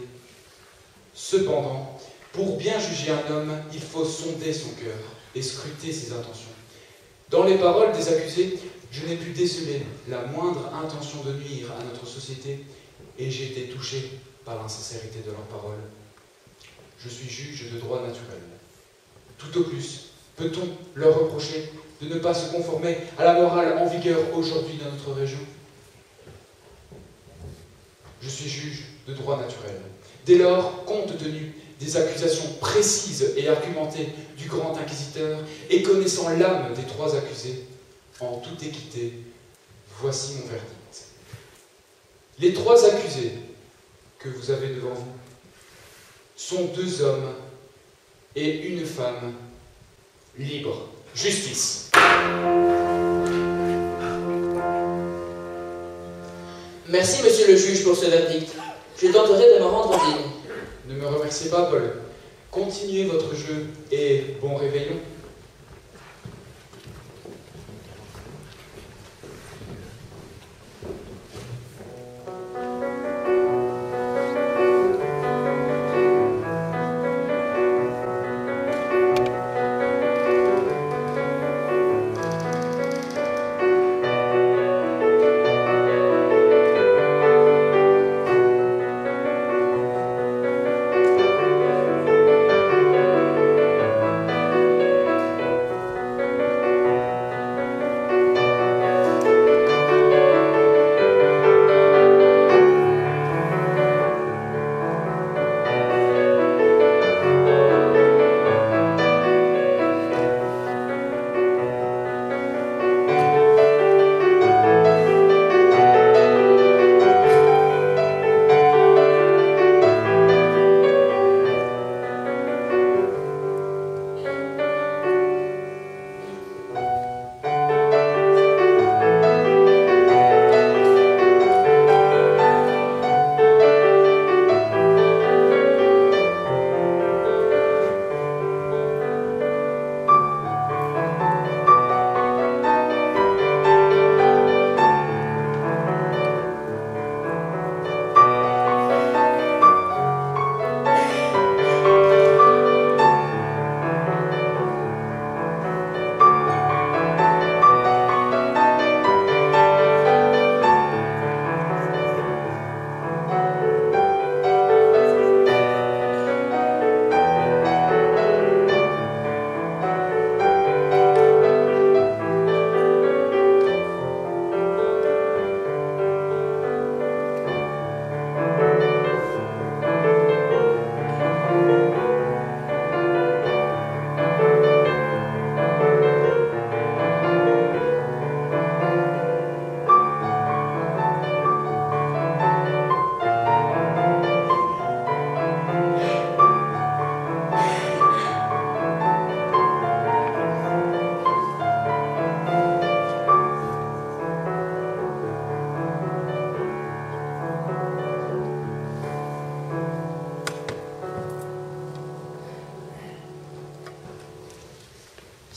Cependant, pour bien juger un homme, il faut sonder son cœur et scruter ses intentions. Dans les paroles des accusés, je n'ai pu déceler la moindre intention de nuire à notre société et j'ai été touché par l'insincérité de leurs paroles. Je suis juge de droit naturel. Tout au plus, peut-on leur reprocher de ne pas se conformer à la morale en vigueur aujourd'hui dans notre région? Je suis juge de droit naturel. Dès lors, compte tenu des accusations précises et argumentées du grand inquisiteur et connaissant l'âme des trois accusés, en toute équité, voici mon verdict. Les trois accusés que vous avez devant vous sont deux hommes et une femme libres. Justice. Merci, monsieur le juge, pour ce verdict. Je tenterai de me rendre digne. Ne me remerciez pas, Paul. Continuez votre jeu et bon réveillon.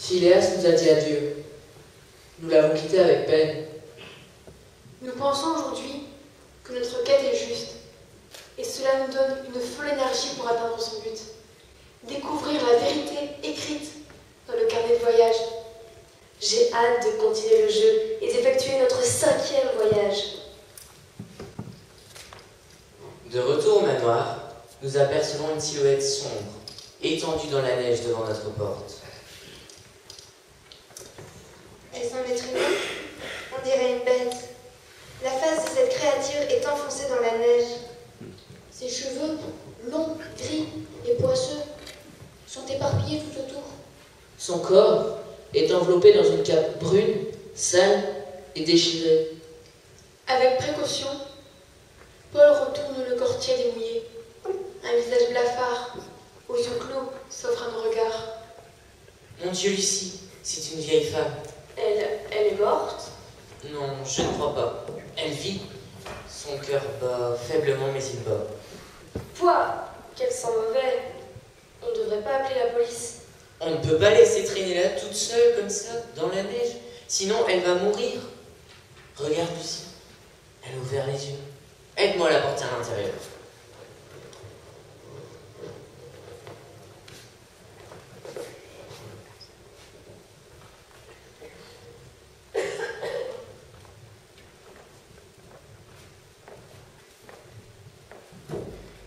Phileas nous a dit adieu. Nous l'avons quitté avec peine. Nous pensons aujourd'hui que notre quête est juste, et cela nous donne une folle énergie pour atteindre son but. Découvrir la vérité écrite dans le carnet de voyage. J'ai hâte de continuer le jeu et d'effectuer notre 5e voyage. De retour au manoir, nous apercevons une silhouette sombre, étendue dans la neige devant notre porte. Elle semble être humaine. On dirait une bête. La face de cette créature est enfoncée dans la neige. Ses cheveux, longs, gris et poisseux, sont éparpillés tout autour. Son corps est enveloppé dans une cape brune, sale et déchirée. Avec précaution, Paul retourne le corps tiède et mouillé, un visage blafard, aux yeux clos, s'offre à nos regards. Mon Dieu, Lucie, c'est une vieille femme. Elle est morte? Non, je ne crois pas. Elle vit. Son cœur bat faiblement, mais il bat. Pouah, qu'elle sent mauvais. On ne devrait pas appeler la police. On ne peut pas laisser traîner là toute seule comme ça, dans la neige. Sinon, elle va mourir. Regarde, Lucie. Elle a ouvert les yeux. Aide-moi à la porter à l'intérieur.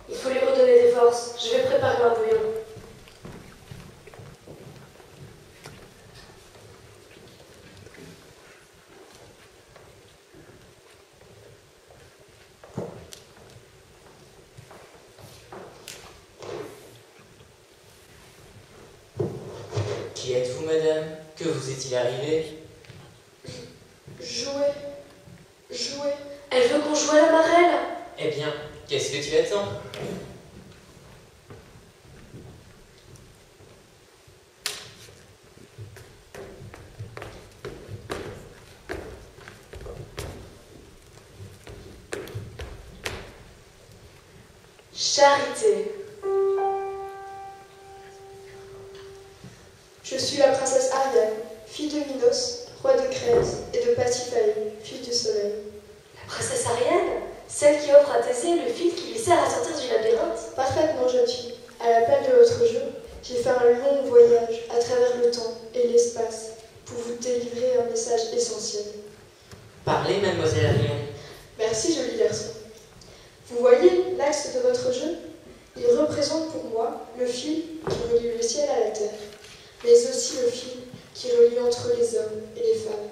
Il faut lui redonner des forces. Je vais préparer un bouillon. Qui êtes-vous, madame? Que vous est-il arrivé? Jouer. Elle veut qu'on joue à la marelle? Eh bien, qu'est-ce que tu attends? Charité. Je suis la princesse Ariane, fille de Minos, roi de Crète, et de Pasiphae, fille du soleil. La princesse Ariane? Celle qui offre à Thésée le fil qui lui sert à sortir du labyrinthe? Parfaitement jeune fille, à l'appel de votre jeu, j'ai fait un long voyage à travers le temps et l'espace pour vous délivrer un message essentiel. Parlez, mademoiselle Ariane. Merci, joli garçon. Vous voyez l'axe de votre jeu? Il représente pour moi le fil qui relie le ciel à la terre, mais aussi le fil qui relie entre les hommes et les femmes.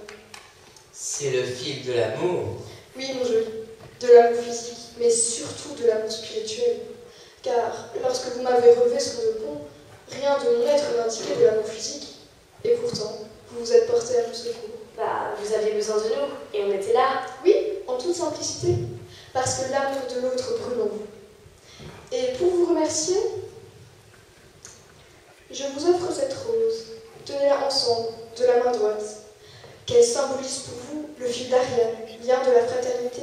C'est le fil de l'amour. Oui, mon joli, de l'amour physique, mais surtout de l'amour spirituel. Car lorsque vous m'avez relevé sur le pont, rien de mon être n'indiquait de l'amour physique. Et pourtant, vous vous êtes porté à mon secours. Bah, vous aviez besoin de nous, et on était là. Oui, en toute simplicité, parce que l'amour de l'autre brûle en vous. Et pour vous remercier, je vous offre cette rose. Tenez-la ensemble, de la main droite. Qu'elle symbolise pour vous le fil d'Ariane, lien de la fraternité,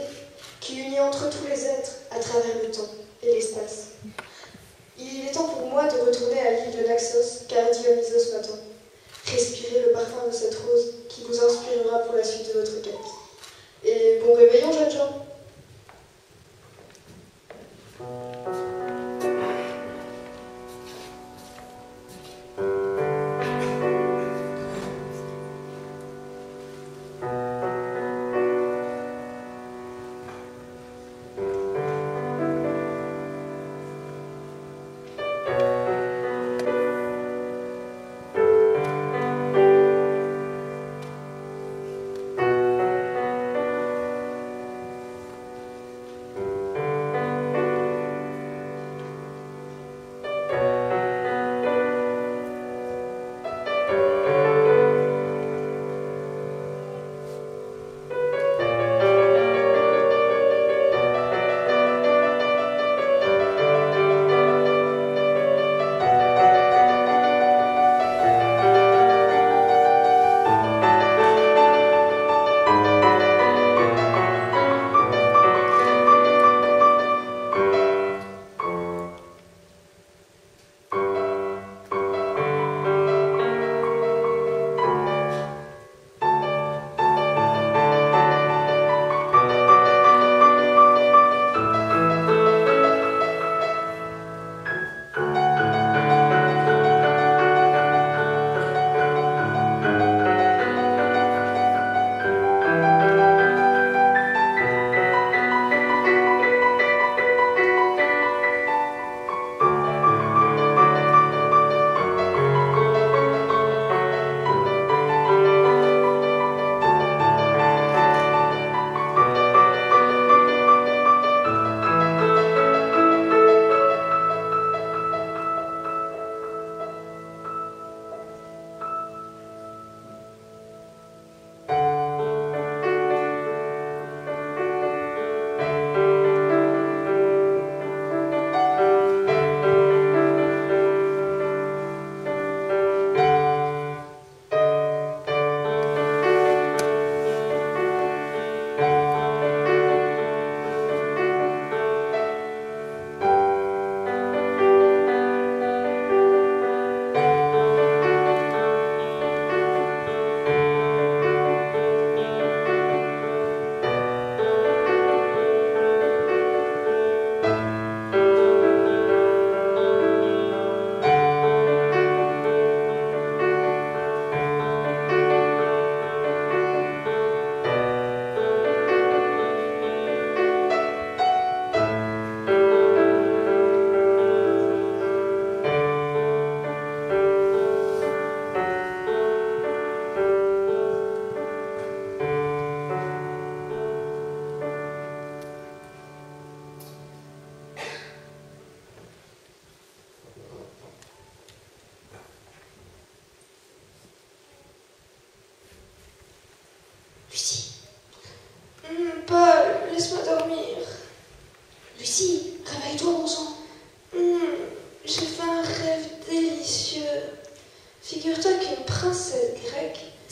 qui unit entre tous les êtres à travers le temps et l'espace. Il est temps pour moi de retourner à l'île de Naxos, car Dionysos m'attend. Respirez le parfum de cette rose qui vous inspirera pour la suite de votre quête. Et bon réveillon, jeunes gens!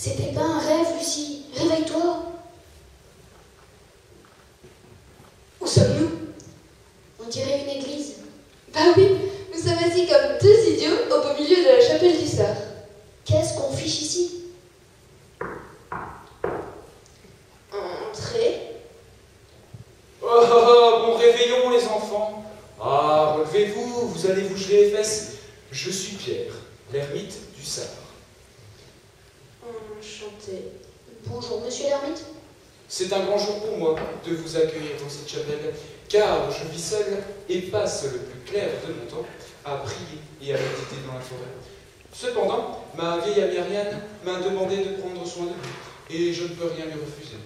C'était pas un rêve, Lucie. Réveille-toi. Où sommes-nous? On dirait une église. Bah oui, nous sommes assis comme deux idiots au beau milieu de la chapelle du Sort. Qu'est-ce qu'on fiche ici? Entrez. Oh, bon réveillon les enfants. Ah, relevez-vous, vous allez vous geler les fesses. Je suis Pierre, l'ermite du Sard. Enchanté. Bonjour, monsieur l'ermite. C'est un grand jour pour moi de vous accueillir dans cette chapelle, car je vis seul et passe le plus clair de mon temps à prier et à méditer dans la forêt. Cependant, ma vieille amie Ariane m'a demandé de prendre soin de lui, et je ne peux rien lui refuser.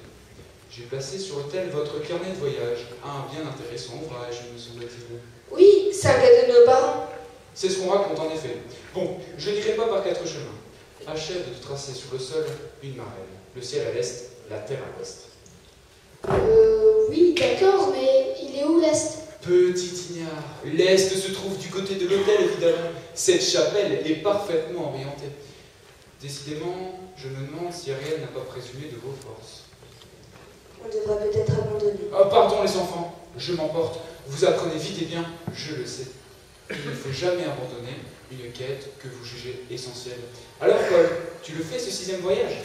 J'ai placé sur l'autel votre carnet de voyage, un bien intéressant ouvrage, me semble-t-il. Oui, c'est un cadeau de nos parents. C'est ce qu'on raconte en effet. Bon, je n'irai pas par 4 chemins. Achève de tracer sur le sol une marelle. Le ciel à l'est, la terre à l'ouest. Oui, d'accord, mais il est où l'Est? Petit ignare, l'est se trouve du côté de l'autel, évidemment. Cette chapelle est parfaitement orientée. Décidément, je me demande si Ariel n'a pas présumé de vos forces. On devrait peut-être abandonner. Oh, pardon les enfants, je m'emporte. Vous apprenez vite et bien, je le sais. Il ne faut jamais abandonner une quête que vous jugez essentielle. Alors Paul, tu le fais ce 6e voyage?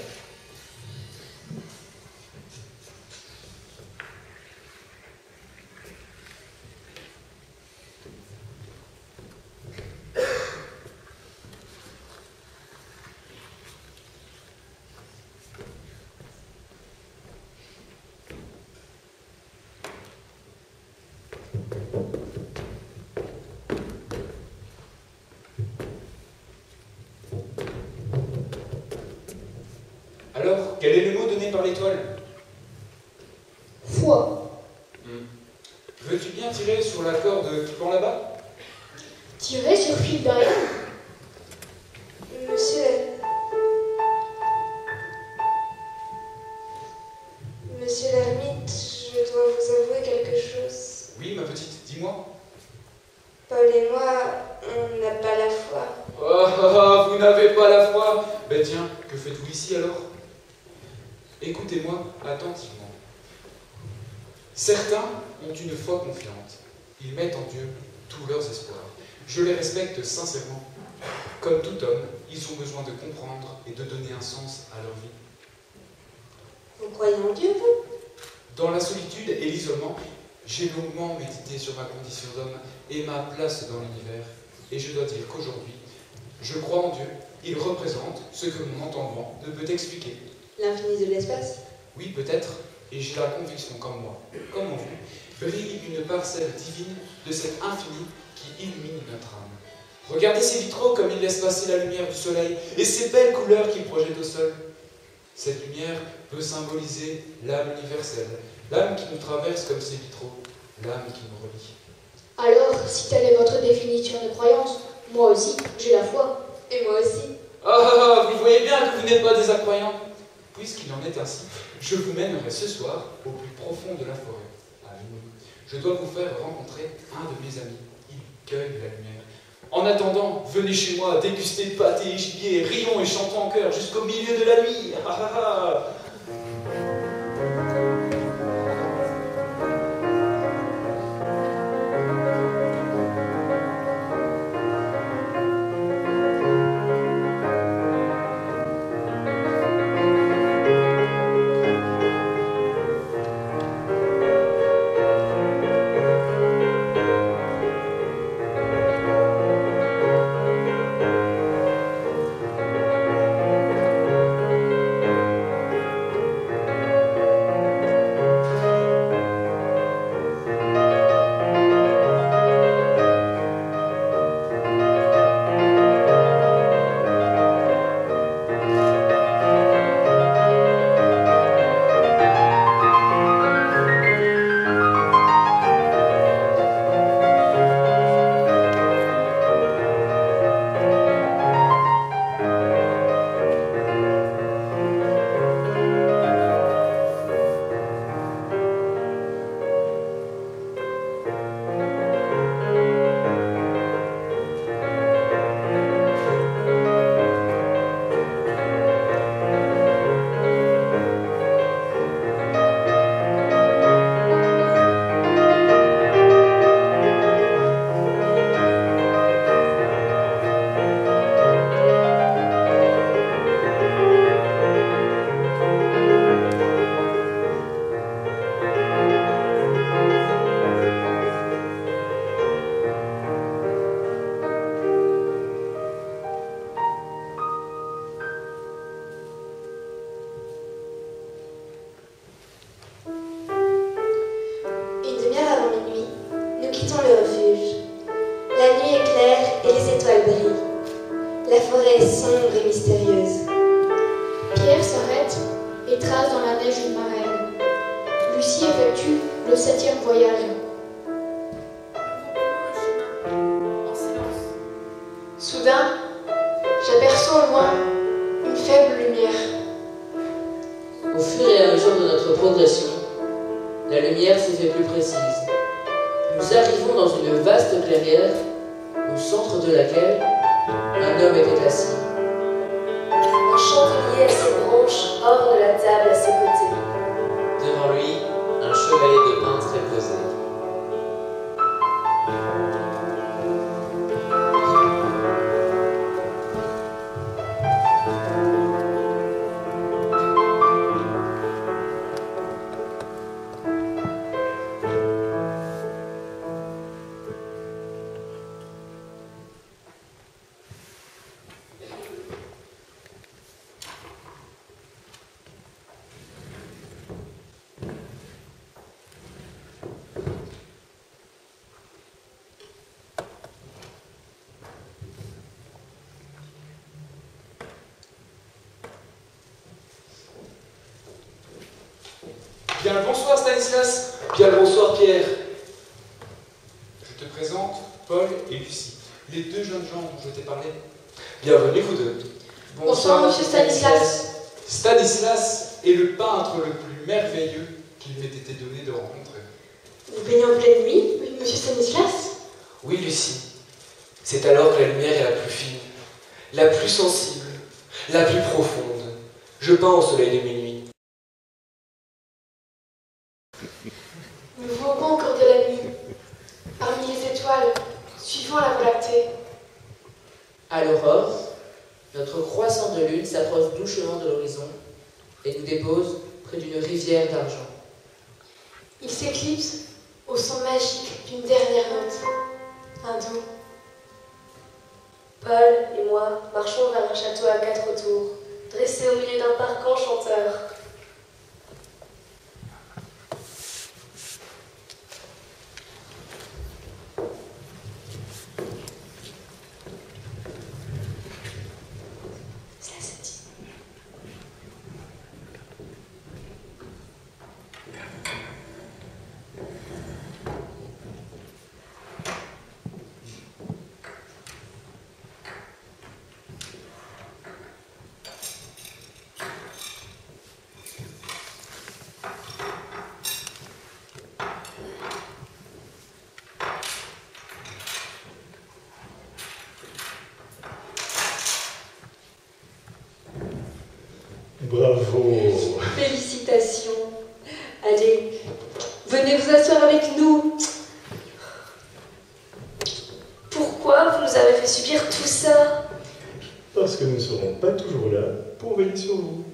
Alors, quel est le mot donné par l'étoile? Foi. Veux-tu bien tirer sur la corde qui pend là-bas? Tirer sur fil d'Ariane? Monsieur... Monsieur l'ermite, je dois vous avouer quelque chose. Oui, ma petite, dis-moi. Paul et moi, on n'a pas la foi. Oh, vous n'avez pas la foi. Ben tiens, que faites-vous ici alors? Écoutez-moi attentivement. Certains ont une foi confiante. Ils mettent en Dieu tous leurs espoirs. Je les respecte sincèrement. Comme tout homme, ils ont besoin de comprendre et de donner un sens à leur vie. Vous croyez en Dieu, vous? Dans la solitude et l'isolement, j'ai longuement médité sur ma condition d'homme et ma place dans l'univers. Et je dois dire qu'aujourd'hui, je crois en Dieu. Il représente ce que mon entendement ne peut expliquer. L'infini de l'espace? Oui, peut-être, et j'ai la conviction comme moi, comme en vous, brille une parcelle divine de cet infini qui illumine notre âme. Regardez ces vitraux comme ils laissent passer la lumière du soleil et ces belles couleurs qu'ils projettent au sol. Cette lumière peut symboliser l'âme universelle, l'âme qui nous traverse comme ces vitraux, l'âme qui nous relie. Alors, si telle est votre définition de croyance, moi aussi, j'ai la foi. Et moi aussi. Ah, vous voyez bien que vous n'êtes pas des incroyants. Puisqu'il en est ainsi, je vous mènerai ce soir au plus profond de la forêt, à minuit. Je dois vous faire rencontrer un de mes amis. Il cueille la lumière. En attendant, venez chez moi déguster pâté et gibier, rions et chantons en chœur jusqu'au milieu de la nuit. Ah, ah, ah. 7e voyage. En silence. Soudain, j'aperçois au loin une faible lumière. Au fur et à mesure de notre progression, la lumière s'est fait plus précise. Nous arrivons dans une vaste clairière, au centre de laquelle un homme était assis. Un chandelier à ses branches orne la table à ses côtés. Devant lui, un chevalier de peintre est posé. Bien le bonsoir Stanislas. Bien le bonsoir Pierre. Je te présente Paul et Lucie, les deux jeunes gens dont je t'ai parlé. Bienvenue vous deux. Bonsoir, monsieur Stanislas. Stanislas est le peintre le plus merveilleux qu'il m'ait été donné de rencontrer. Vous baignez en pleine nuit, monsieur Stanislas? Oui Lucie, c'est alors que la lumière est la plus fine, la plus sensible, la plus profonde. Je peins au soleil de minuit. Nous voguons au cours de la nuit, parmi les étoiles, suivant la Voie lactée. À l'aurore, notre croissant de lune s'approche doucement de l'horizon et nous dépose près d'une rivière d'argent. Il s'éclipse au son magique d'une dernière note, un do. Paul et moi marchons vers un château à 4 tours, dressé au milieu d'un parc enchanteur. Bravo. Félicitations. Allez, venez vous asseoir avec nous. Pourquoi vous nous avez fait subir tout ça? Parce que nous ne serons pas toujours là pour veiller sur vous.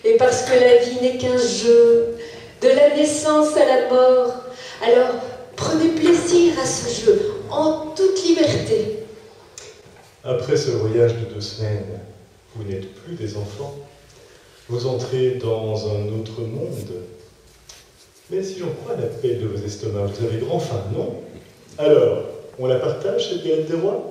Et parce que la vie n'est qu'un jeu, de la naissance à la mort. Alors, prenez plaisir à ce jeu, en toute liberté. Après ce voyage de 2 semaines, vous n'êtes plus des enfants. Vous entrez dans un autre monde. Mais si j'en crois l'appel de vos estomacs, vous avez grand faim, non? Alors, on la partage, cette galette des rois?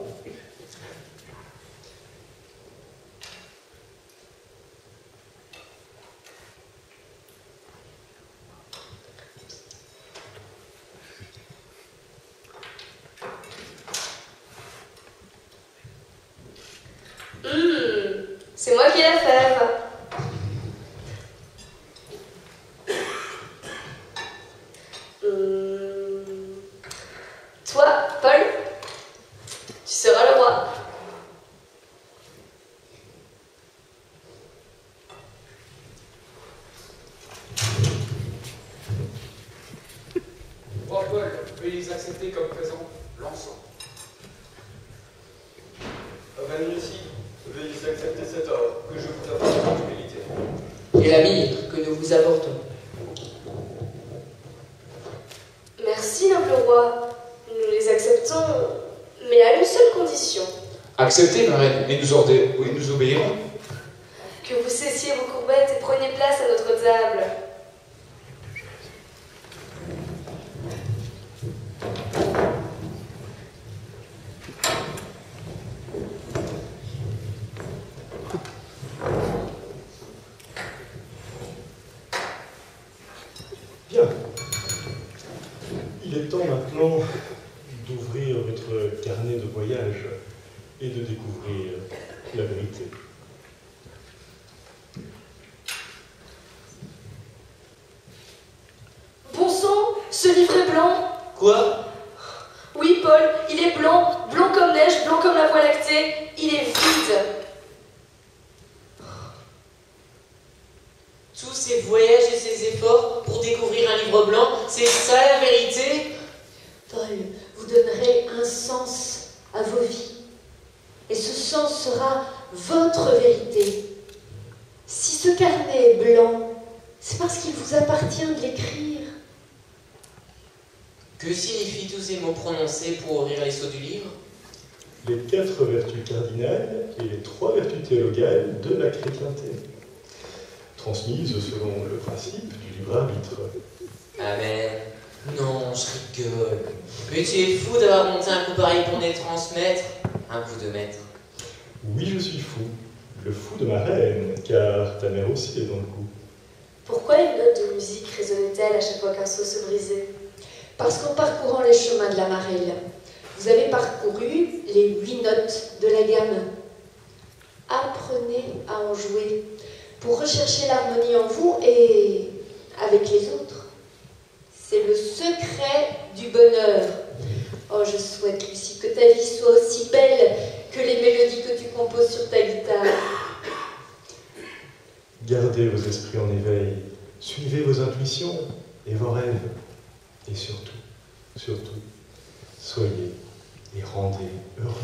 C'est moi qui ai la fève. Toi, Paul, tu seras le roi. Roi Paul, veuillez les accepter comme présent l'encens. Reine Lucie, veuillez accepter cet ordre que je vous apporte en humilité. Et la myrrhe que nous vous apportons. Merci, noble roi. Nous les acceptons, mais à une seule condition. Acceptez, ma reine, et nous obéirons. Que vous cessiez vos courbettes et preniez place à notre table. Bien. temps maintenant d'ouvrir votre carnet de voyage et de découvrir la vérité. Bon sang, ce livre est blanc. Quoi? Oui, Paul, il est blanc, blanc comme neige, blanc comme la voie lactée. Il est vide. Tous ces voyages et ces efforts pour découvrir un livre blanc, c'est ça la vérité? Paul, vous donnerez un sens à vos vies. Et ce sens sera votre vérité. Si ce carnet est blanc, c'est parce qu'il vous appartient de l'écrire. Que signifient tous ces mots prononcés pour ouvrir les sceaux du livre? Les 4 vertus cardinales et les 3 vertus théologales de la chrétienté, transmises selon le principe du libre arbitre. Amen. Non, je rigole. Mais tu es fou d'avoir monté un coup pareil pour les transmettre. Un coup de maître. Oui, je suis fou. Le fou de ma reine, car ta mère aussi est dans le coup. Pourquoi une note de musique résonnait-elle à chaque fois qu'un seau se brisait? Parce qu'en parcourant les chemins de la Marelle, vous avez parcouru les 8 notes de la gamme. Apprenez à en jouer pour rechercher l'harmonie en vous et avec les autres. C'est le secret du bonheur. Oh, je souhaite, Lucie, que ta vie soit aussi belle que les mélodies que tu composes sur ta guitare. Gardez vos esprits en éveil, suivez vos intuitions et vos rêves. Et surtout, soyez et rendez heureux.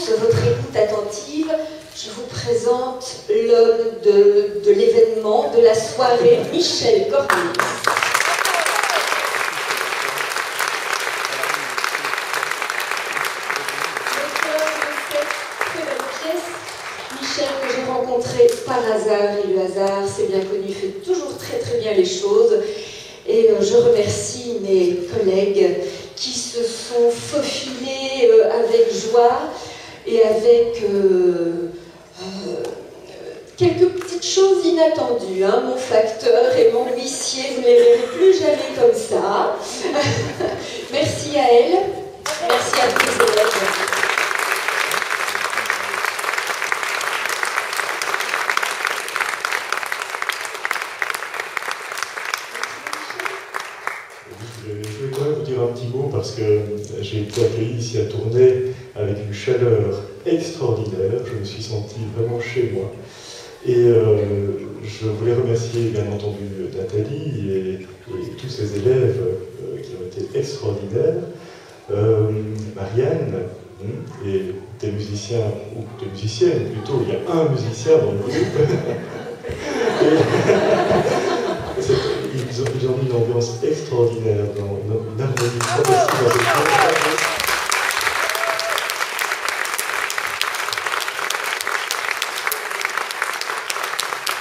Votre écoute attentive. Je vous présente l'homme de l'événement, de la soirée, Michel Cornelis. L'auteur de cette très belle pièce, Michel, que j'ai rencontré par hasard, et le hasard, c'est bien connu, fait toujours très très bien les choses. Et je remercie mes collègues qui se sont faufilés avec joie et avec quelques petites choses inattendues. Hein. Mon facteur et mon huissier, vous ne les verrez plus jamais comme ça. Merci à elle, merci à tous les élèves. Je vais quand même vous dire un petit mot parce que j'ai été accueilli ici à Tournai avec une chaleur extraordinaire. Je me suis senti vraiment chez moi. Et je voulais remercier bien entendu Nathalie et tous ses élèves qui ont été extraordinaires. Marianne et des musiciens, ou des musiciennes plutôt, il y a un musicien dans le groupe. Ils ont mis une ambiance extraordinaire, une harmonie fantastique dans cette pièce.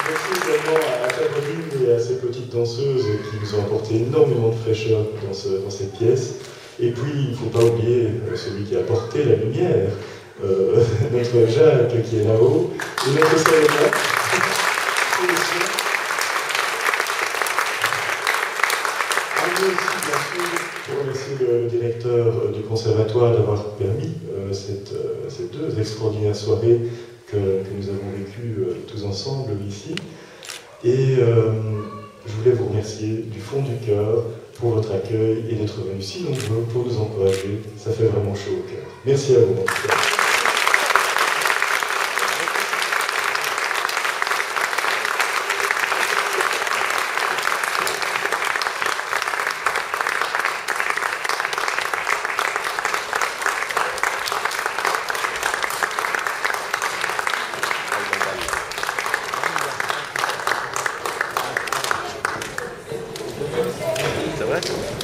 Merci également à Caroline et à ces petites danseuses qui nous ont apporté énormément de fraîcheur dans cette pièce. Et puis, il ne faut pas oublier celui qui a apporté la lumière, notre Jacques qui est là-haut, et notre Salomon. Aussi, bien sûr, pour remercier le directeur du conservatoire. conservatoire d'avoir permis ces deux extraordinaires soirées que nous avons vécues tous ensemble ici. Et je voulais vous remercier du fond du cœur pour votre accueil et d'être venus si nombreux pour nous encourager. Ça fait vraiment chaud au cœur. Merci à vous. En tout cas. C'est vrai?